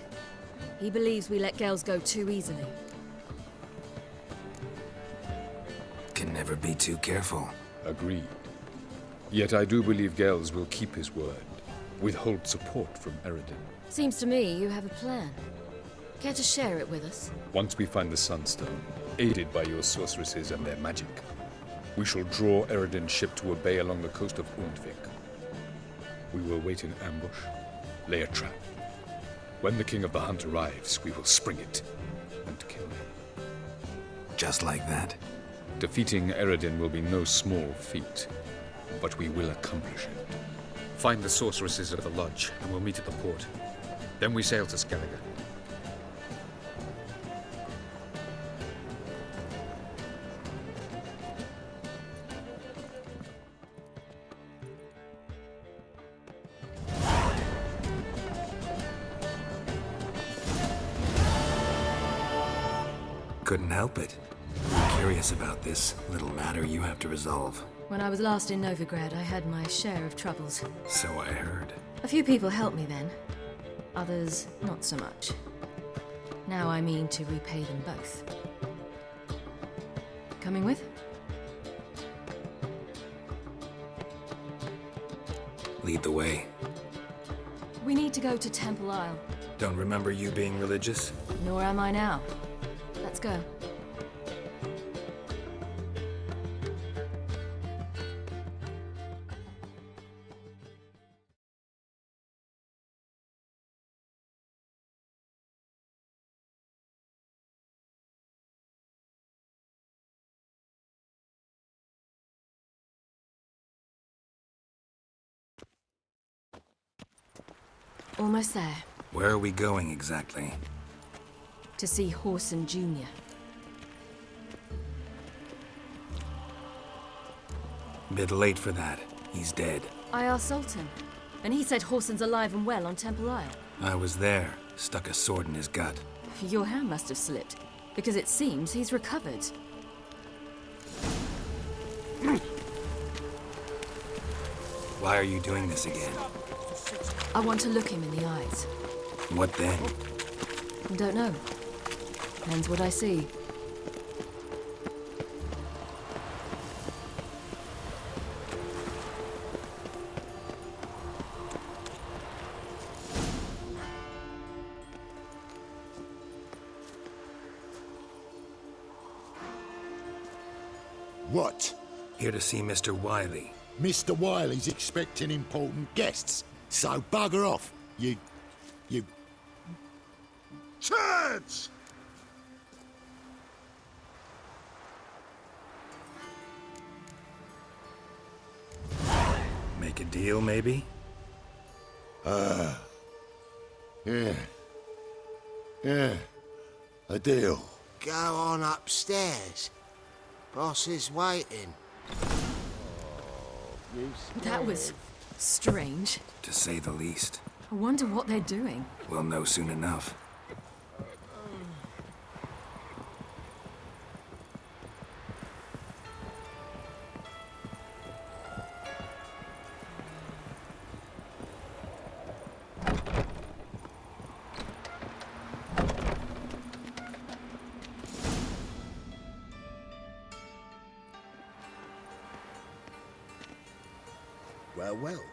He believes we let Gels go too easily. Can never be too careful. Agreed. Yet I do believe Gels will keep his word. Withhold support from Eredin. Seems to me you have a plan. Care to share it with us? Once we find the Sunstone, aided by your sorceresses and their magic, we shall draw Eredin's ship to a bay along the coast of Undvik. We will wait in ambush, lay a trap. When the King of the Hunt arrives, we will spring it and kill him. Just like that? Defeating Eredin will be no small feat, but we will accomplish it. Find the sorceresses of the lodge, and we'll meet at the port. Then we sail to Skellige. couldn't help it. I'm curious about this little matter you have to resolve. When I was last in Novigrad, I had my share of troubles. So I heard. A few people helped me then. Others, not so much. Now I mean to repay them both. Coming with? Lead the way. We need to go to Temple Isle. Don't remember you being religious? Nor am I now. Let's go. Almost there. Where are we going exactly? To see Whoreson Jr. Bit late for that. He's dead. I asked Sultan, and he said Whoreson's alive and well on Temple Isle. I was there. Stuck a sword in his gut. Your hand must have slipped, because it seems he's recovered. Why are you doing this again? I want to look him in the eyes. What then? Don't know. Depends what I see. What? Here to see Mr. Wiley. Mr. Wiley's expecting important guests, so bugger off, you turds! Make a deal, maybe? Yeah. Yeah. A deal. Go on upstairs. Boss is waiting. That was strange. To say the least. I wonder what they're doing. We'll know soon enough. Well, well.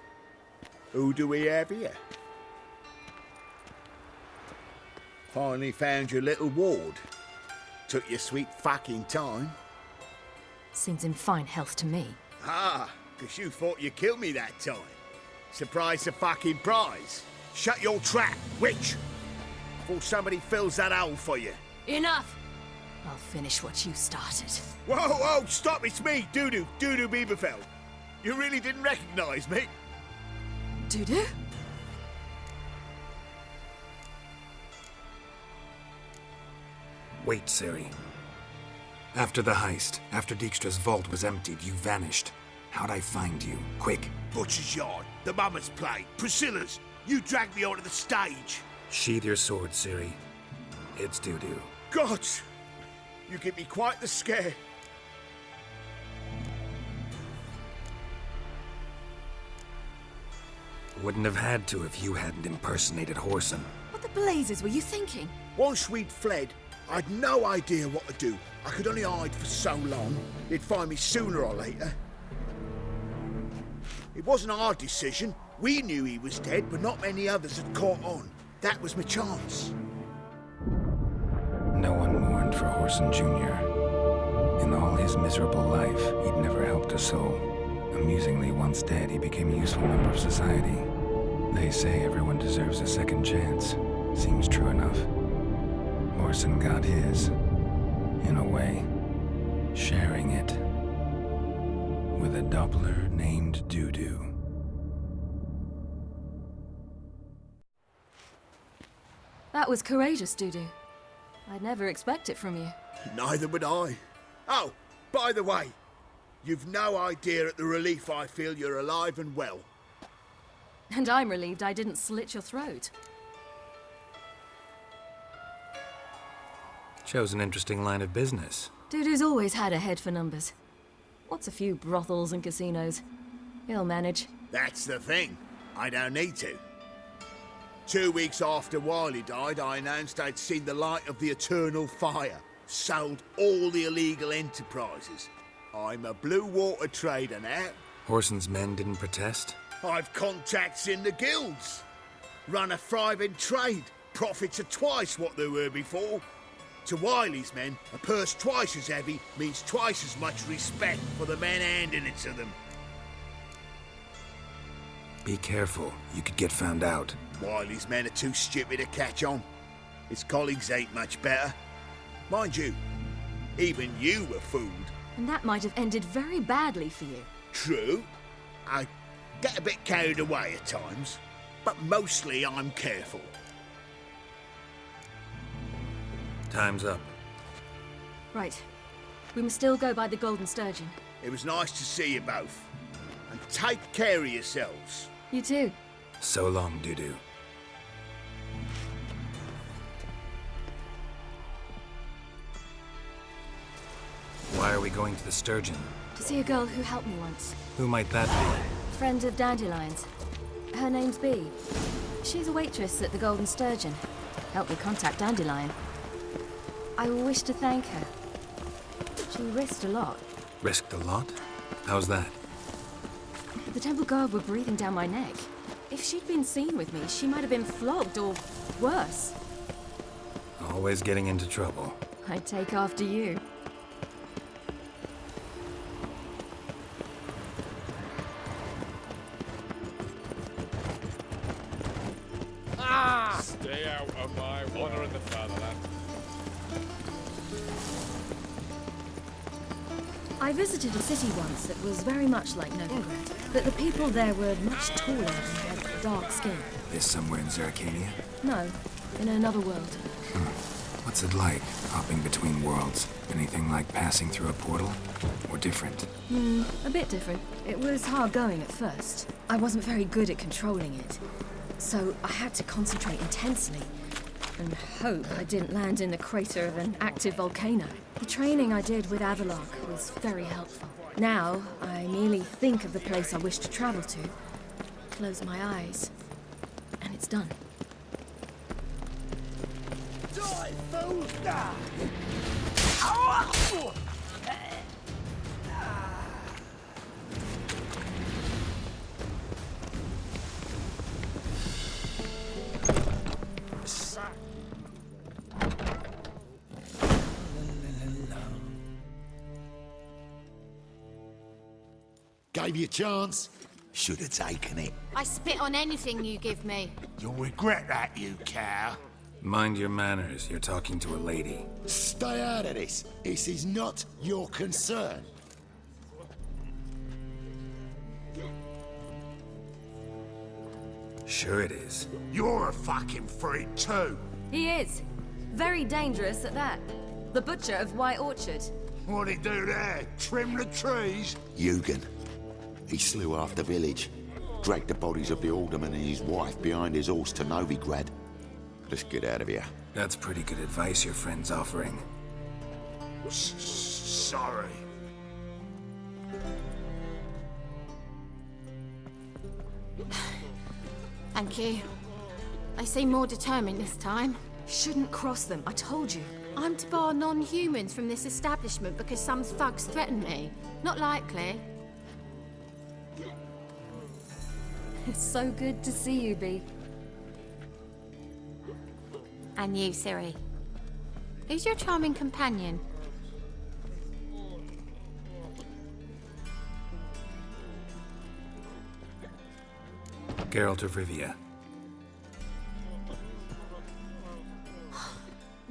Who do we have here? Finally found your little ward. Took your sweet fucking time. Seems in fine health to me. Ah, 'cause you thought you killed me that time. Surprise the fucking prize. Shut your trap, witch! Before somebody fills that hole for you. Enough! I'll finish what you started. Whoa, whoa, stop, it's me, Dudu Bieberfeld. You really didn't recognize me? Dudu? Wait, Ciri. After the heist, after Dijkstra's vault was emptied, you vanished. How'd I find you? Quick. Butcher's Yard, the Mama's Play, Priscilla's. You dragged me onto the stage. Sheathe your sword, Ciri. It's Dudu. God! You give me quite the scare. Wouldn't have had to if you hadn't impersonated Whoreson. What the blazes were you thinking? Once we'd fled, I'd no idea what to do. I could only hide for so long. They'd find me sooner or later. It wasn't our decision. We knew he was dead, but not many others had caught on. That was my chance. No one mourned for Whoreson Jr. In all his miserable life, he'd never helped a soul. Amusingly, once dead, he became a useful member of society. They say everyone deserves a second chance. Seems true enough. Whoreson got his, in a way, sharing it with a Doppler named Dudu. That was courageous, Dudu. I'd never expect it from you. Neither would I. Oh, by the way, you've no idea at the relief I feel you're alive and well. And I'm relieved I didn't slit your throat. Shows an interesting line of business. Dude who's always had a head for numbers. What's a few brothels and casinos? He'll manage. That's the thing. I don't need to. 2 weeks after Wiley died, I announced I'd seen the light of the eternal fire. Sold all the illegal enterprises. I'm a blue water trader now. Whoreson's men didn't protest? I've contacts in the guilds. Run a thriving trade. Profits are twice what they were before. To Wiley's men, a purse twice as heavy means twice as much respect for the men handing it to them. Be careful. You could get found out. Wiley's men are too stupid to catch on. His colleagues ain't much better. Mind you, even you were fooled. And that might have ended very badly for you. True. I get a bit carried away at times, but mostly I'm careful. Time's up. Right. We must still go by the Golden Sturgeon. It was nice to see you both. And take care of yourselves. You too. So long, Dudu. Why are we going to the Sturgeon? To see a girl who helped me once. Who might that be? Friend of Dandelion's. Her name's Bee. She's a waitress at the Golden Sturgeon. Helped me contact Dandelion. I wish to thank her. She risked a lot. Risked a lot? How's that? The Temple Guard were breathing down my neck. If she'd been seen with me, she might have been flogged or worse. Always getting into trouble. I'd take after you. Stay out of my honor in the fatherland. I visited a city once that was very much like Novigrad, but the people there were much taller and had dark skin. This somewhere in Zerkania? No, in another world. What's it like, hopping between worlds? Anything like passing through a portal? Or different? A bit different. It was hard going at first. I wasn't very good at controlling it. So I had to concentrate intensely and hope I didn't land in the crater of an active volcano. The training I did with Avallac'h was very helpful. Now, I merely think of the place I wish to travel to, close my eyes, and it's done. Die, fools! Die! Gave you a chance. Should have taken it. I spit on anything you give me. You'll regret that, you cow. Mind your manners. You're talking to a lady. Stay out of this. This is not your concern. Sure it is. You're a fucking freak too. He is. Very dangerous at that. The butcher of White Orchard. What'd he do there? Trim the trees? Eugen. He slew half the village. Dragged the bodies of the alderman and his wife behind his horse to Novigrad. Let's get out of here. That's pretty good advice your friend's offering. Sorry. Thank you. They seem more determined this time. Shouldn't cross them, I told you. I'm to bar non-humans from this establishment because some thugs threaten me. Not likely. It's so good to see you, Bee. And you, Ciri. Who's your charming companion? Geralt of Rivia.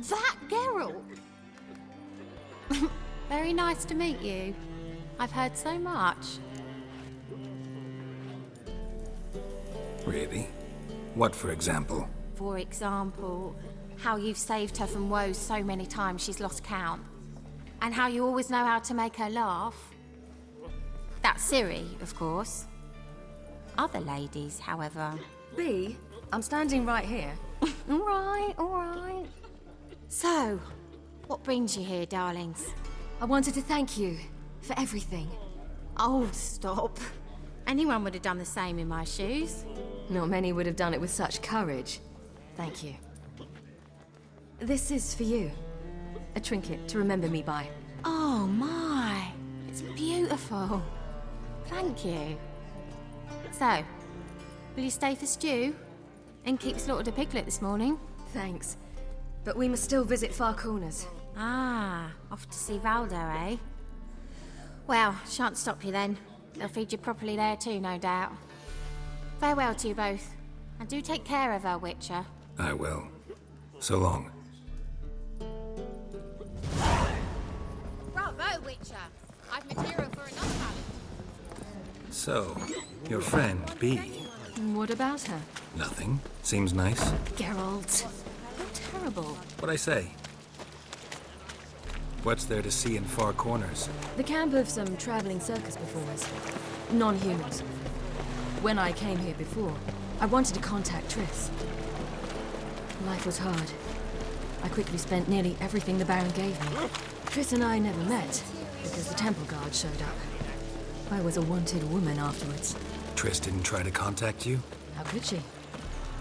That Geralt! Very nice to meet you. I've heard so much. Really? What, for example? For example, how you've saved her from woes so many times she's lost count. And how you always know how to make her laugh. That's Ciri, of course. Other ladies, however... Bee, I'm standing right here. All right. So, What brings you here, darlings? I wanted to thank you for everything. Oh, stop. Anyone would have done the same in my shoes. Not many would have done it with such courage. Thank you. This is for you. A trinket to remember me by. Oh my, it's beautiful. Thank you. So, will you stay for stew? And keep slaughtered a piglet this morning? Thanks. But we must still visit Far Corners. Ah, off to see Valdo, eh? Well, shan't stop you then. They'll feed you properly there too, no doubt. Farewell to you both. And do take care of her, Witcher. I will. So long. Bravo, Witcher! I've material for another ballad. So, your friend, Bee. What about her? Nothing. Seems nice. Geralt. You're terrible. What'd I say? What's there to see in Far Corners? The camp of some traveling circus performers. Non-humans. When I came here before, I wanted to contact Triss. Life was hard. I quickly spent nearly everything the Baron gave me. Triss and I never met, because the temple guard showed up. I was a wanted woman afterwards. Triss didn't try to contact you? How could she?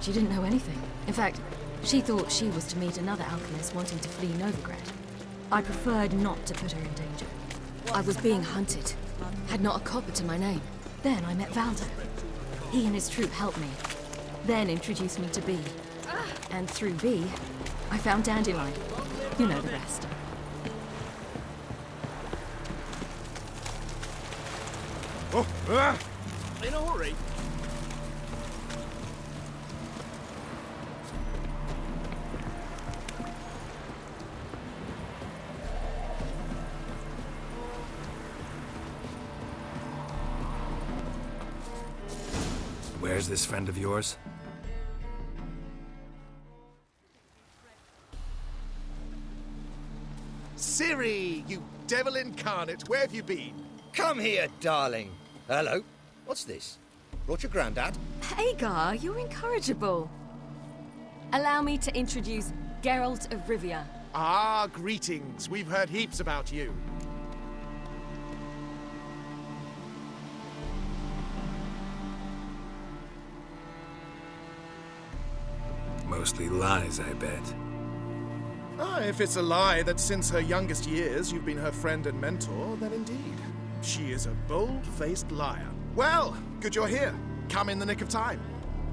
She didn't know anything. In fact, she thought she was to meet another alchemist wanting to flee Novigrad. I preferred not to put her in danger. I was being hunted. Had not a copper to my name. Then I met Valdo. He and his troop helped me. Then introduced me to Bee. And through Bee, I found Dandelion. You know the rest. In a hurry. Where's this friend of yours? Ciri, you devil incarnate, where have you been? Come here, darling. Hello. What's this? Brought your granddad? Hagar, you're incorrigible. Allow me to introduce Geralt of Rivia. Ah, greetings. We've heard heaps about you. Mostly lies, I bet. Ah, if it's a lie that since her youngest years you've been her friend and mentor, then indeed. She is a bold-faced liar. Well, good you're here. Come in the nick of time.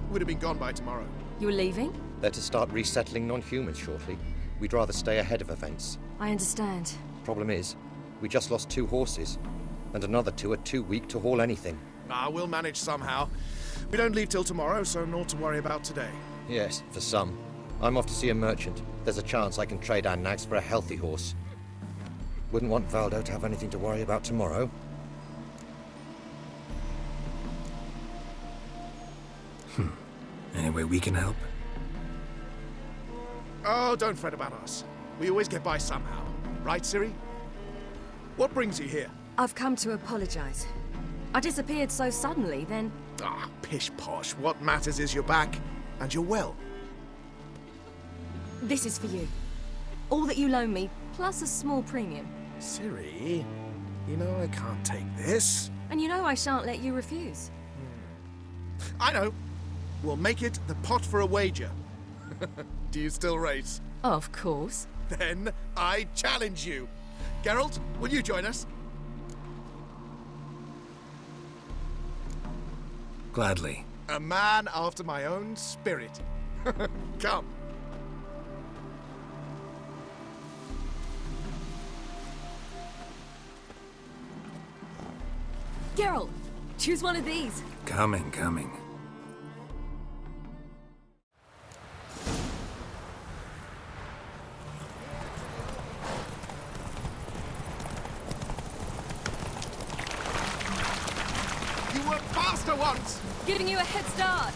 Would have been gone by tomorrow. You're leaving? They're to start resettling non-humans shortly. We'd rather stay ahead of events. I understand. Problem is, we just lost 2 horses, and another 2 are too weak to haul anything. Ah, we'll manage somehow. We don't leave till tomorrow, so naught to worry about today. Yes, for some. I'm off to see a merchant. There's a chance I can trade our nags for a healthy horse. Wouldn't want Valdo to have anything to worry about tomorrow. Any way we can help? Oh, don't fret about us. We always get by somehow. Right, Ciri? What brings you here? I've come to apologize. I disappeared so suddenly, then... Ah, pish-posh. What matters is you're back, and you're well. This is for you. All that you loan me, plus a small premium. Ciri, you know I can't take this. And you know I shan't let you refuse. I know. We'll make it the pot for a wager. Do you still race? Of course. Then I challenge you. Geralt, will you join us? Gladly. A man after my own spirit. Come. Geralt, choose one of these. Coming. You were faster once! Giving you a head start.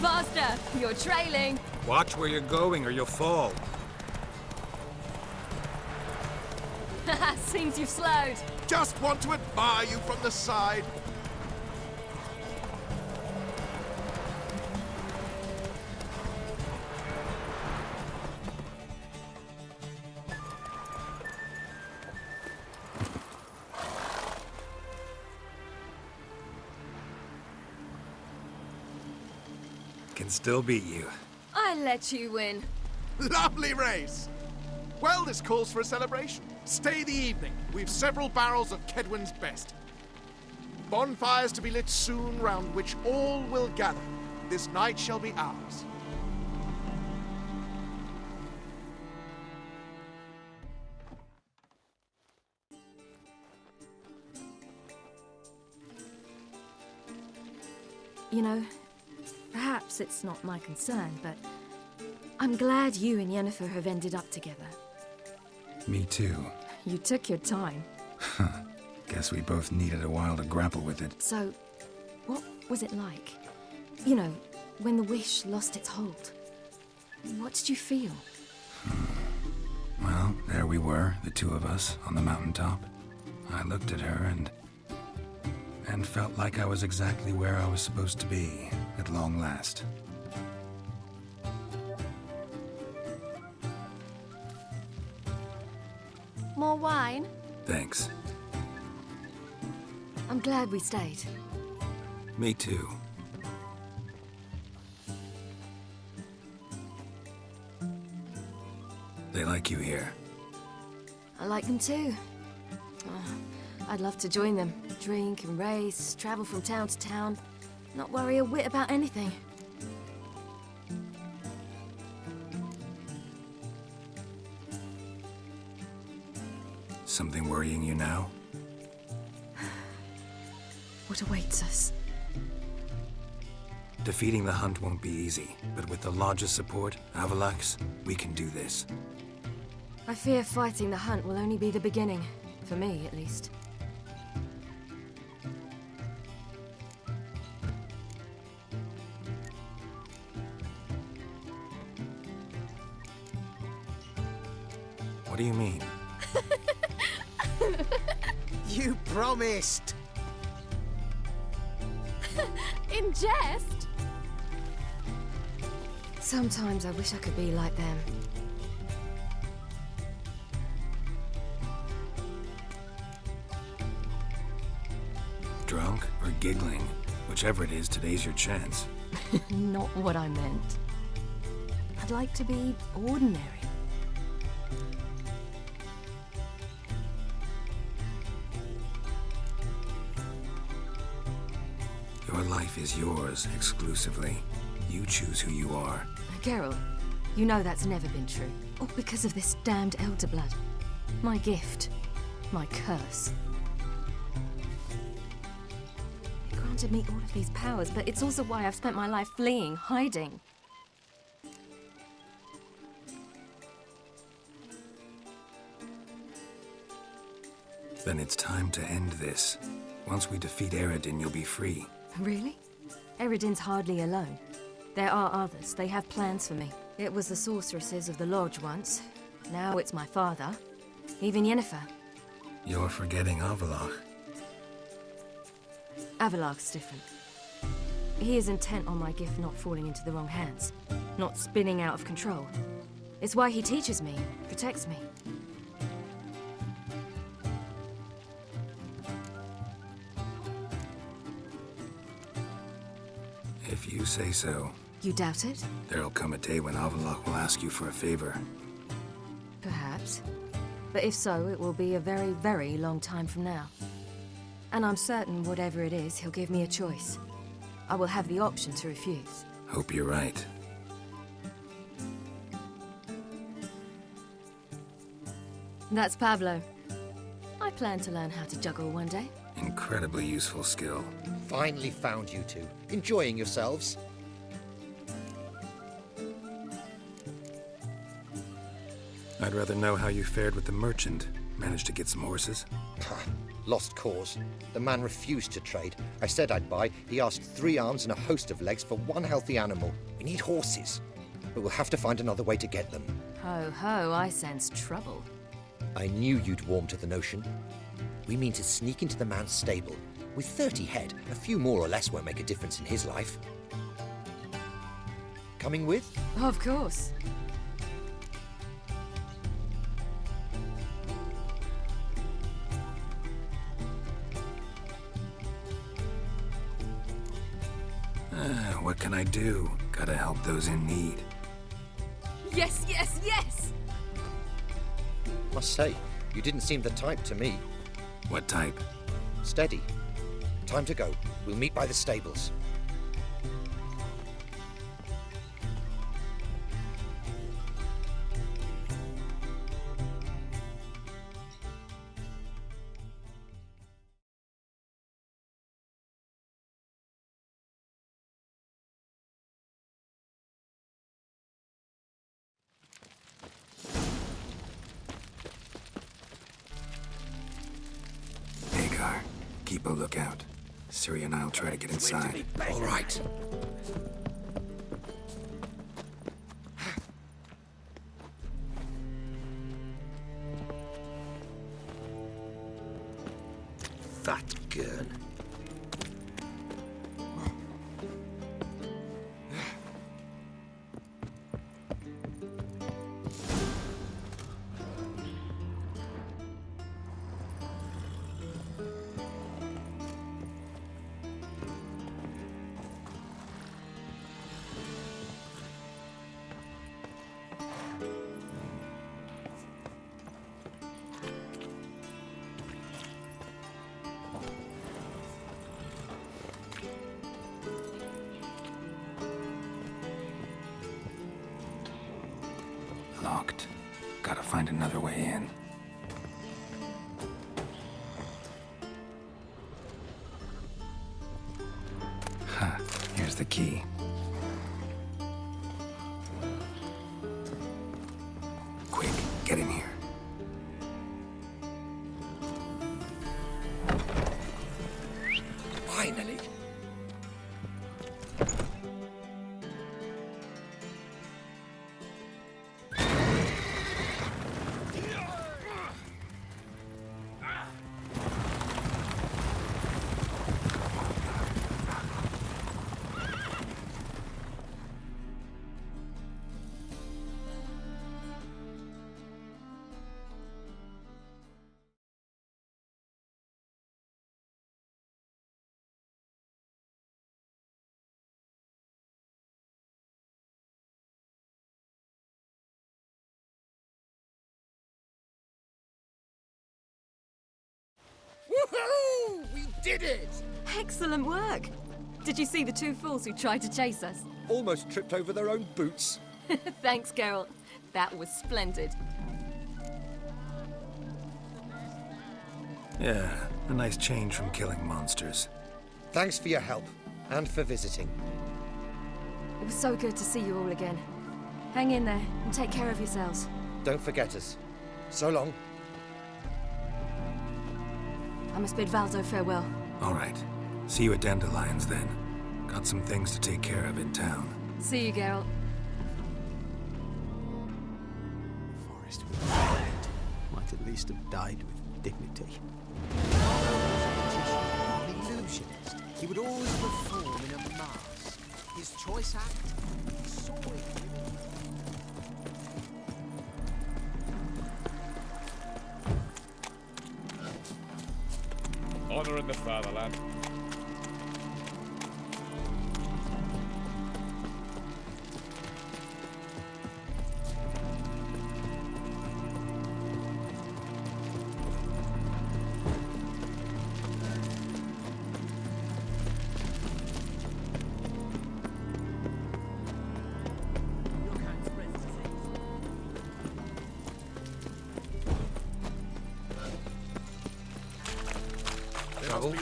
Faster! You're trailing. Watch where you're going or you'll fall. Seems you've slowed. Just want to admire you from the side. Can still beat you. I let you win. Lovely race! Well, this calls for a celebration. Stay the evening. We've several barrels of Kedwen's best. Bonfires to be lit soon, round which all will gather. This night shall be ours. You know, perhaps it's not my concern, but I'm glad you and Yennefer have ended up together. Me too. You took your time. Guess we both needed a while to grapple with it. So, what was it like? You know, when the wish lost its hold. What did you feel? Well, there we were, the two of us, on the mountaintop. I looked at her and felt like I was exactly where I was supposed to be, at long last. More wine? Thanks. I'm glad we stayed. Me too. They like you here. I like them too. Oh, I'd love to join them. Drink and race, travel from town to town. Not worry a whit about anything. Something worrying you now? What awaits us? Defeating the Hunt won't be easy, but with the Lodge's support, Avalax, we can do this. I fear fighting the Hunt will only be the beginning. For me, at least. What do you mean? You promised! In jest? Sometimes I wish I could be like them. Drunk or giggling? Whichever it is, today's your chance. Not what I meant. I'd like to be ordinary. Your life is yours, exclusively. You choose who you are. Geralt, you know that's never been true. All because of this damned Elder Blood. My gift. My curse. It granted me all of these powers, but it's also why I've spent my life fleeing, hiding. Then it's time to end this. Once we defeat Eredin, you'll be free. Really? Eredin's hardly alone. There are others. They have plans for me. It was the sorceresses of the Lodge once. Now it's my father. Even Yennefer. You're forgetting Avallac'h. Avallac'h's different. He is intent on my gift not falling into the wrong hands. Not spinning out of control. It's why he teaches me, protects me. If you say so. You doubt it? There'll come a day when Avallac'h will ask you for a favor. Perhaps. But if so, it will be a very, very long time from now. And I'm certain whatever it is, he'll give me a choice. I will have the option to refuse. Hope you're right. That's Pablo. I plan to learn how to juggle one day. Incredibly useful skill. Finally found you two. Enjoying yourselves? I'd rather know how you fared with the merchant. Managed to get some horses? Lost cause. The man refused to trade. I said I'd buy. He asked 3 arms and a host of legs for 1 healthy animal. We need horses. But we'll have to find another way to get them. Ho ho, I sense trouble. I knew you'd warm to the notion. We mean to sneak into the man's stable. With 30 head, a few more or less won't make a difference in his life. Coming with? Of course. What can I do? Gotta help those in need. Yes, yes, yes! Must say, you didn't seem the type to me. What type? Steady. Time to go. We'll meet by the stables. Hagar, keep a lookout. Ciri and I'll try to get inside. All right. Fat girl. Locked. Gotta find another way in. Huh, here's the key. Quick, get in here. Finally. Woohoo! We did it! Excellent work! Did you see the two fools who tried to chase us? Almost tripped over their own boots. Thanks, Geralt. That was splendid. Yeah, a nice change from killing monsters. Thanks for your help, and for visiting. It was so good to see you all again. Hang in there, and take care of yourselves. Don't forget us. So long. I must bid Valdo farewell. All right. See you at Dandelions then. Got some things to take care of in town. See you, Geralt. Forrest might at least have died with dignity. An illusionist. He would always perform in a mask. His choice act, saw it. Honor in the fatherland. Trouble?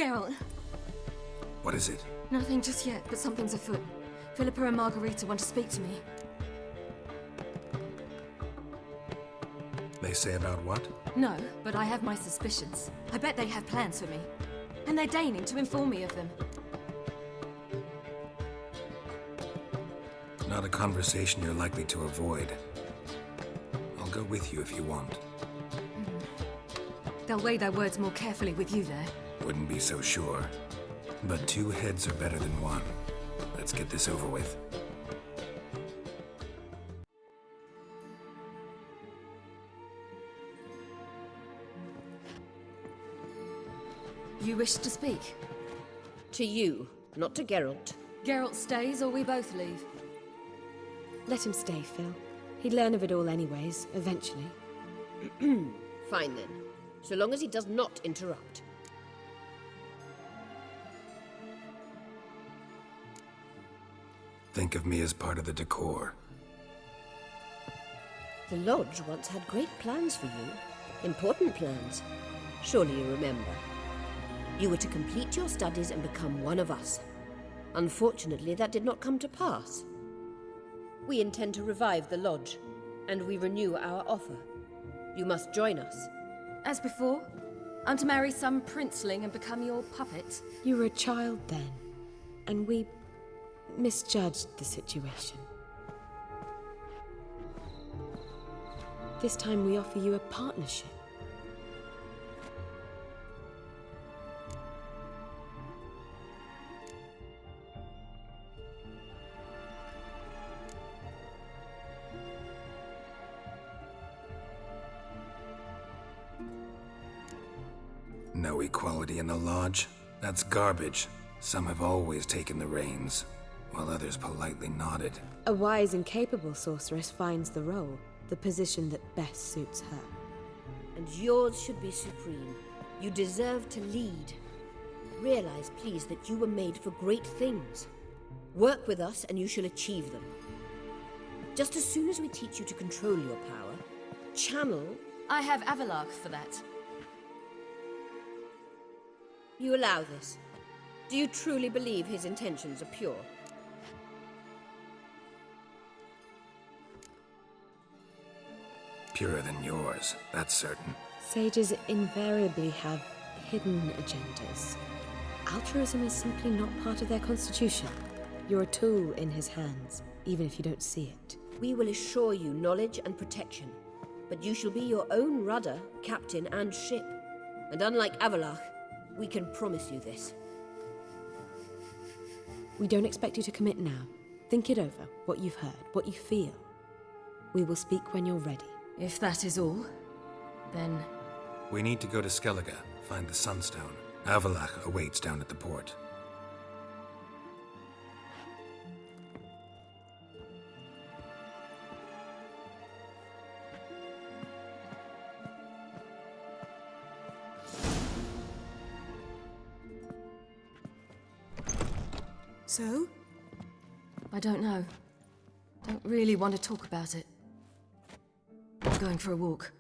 Geralt. What is it? Nothing just yet, but something's afoot. Philippa and Margarita want to speak to me. They say about what? No, but I have my suspicions. I bet they have plans for me. And they're deigning to inform me of them. Not a conversation you're likely to avoid. I'll go with you if you want. They'll weigh their words more carefully with you there. Wouldn't be so sure. But 2 heads are better than 1. Let's get this over with. You wish to speak? To you, not to Geralt. Geralt stays or we both leave? Let him stay, Phil. He'd learn of it all anyways, eventually. Fine then. So long as he does not interrupt. Think of me as part of the decor. The Lodge once had great plans for you. Important plans. Surely you remember. You were to complete your studies and become one of us. Unfortunately, that did not come to pass. We intend to revive the Lodge, and we renew our offer. You must join us. As before? I'm to marry some princeling and become your puppet? You were a child then, and we misjudged the situation. This time we offer you a partnership. No equality in the Lodge? That's garbage. Some have always taken the reins, while others politely nodded. A wise and capable sorceress finds the role, the position that best suits her. And yours should be supreme. You deserve to lead. Realize, please, that you were made for great things. Work with us and you shall achieve them. Just as soon as we teach you to control your power, channel... I have Avalach for that. You allow this? Do you truly believe his intentions are pure? Purer than yours, that's certain. Sages invariably have hidden agendas. Altruism is simply not part of their constitution. You're a tool in his hands, even if you don't see it. We will assure you knowledge and protection, but you shall be your own rudder, captain, and ship. And unlike Avalach, we can promise you this. We don't expect you to commit now. Think it over, what you've heard, what you feel. We will speak when you're ready. If that is all, then... We need to go to Skellige, find the Sunstone. Avalach awaits down at the port. So? I don't know. Don't really want to talk about it. I'm going for a walk.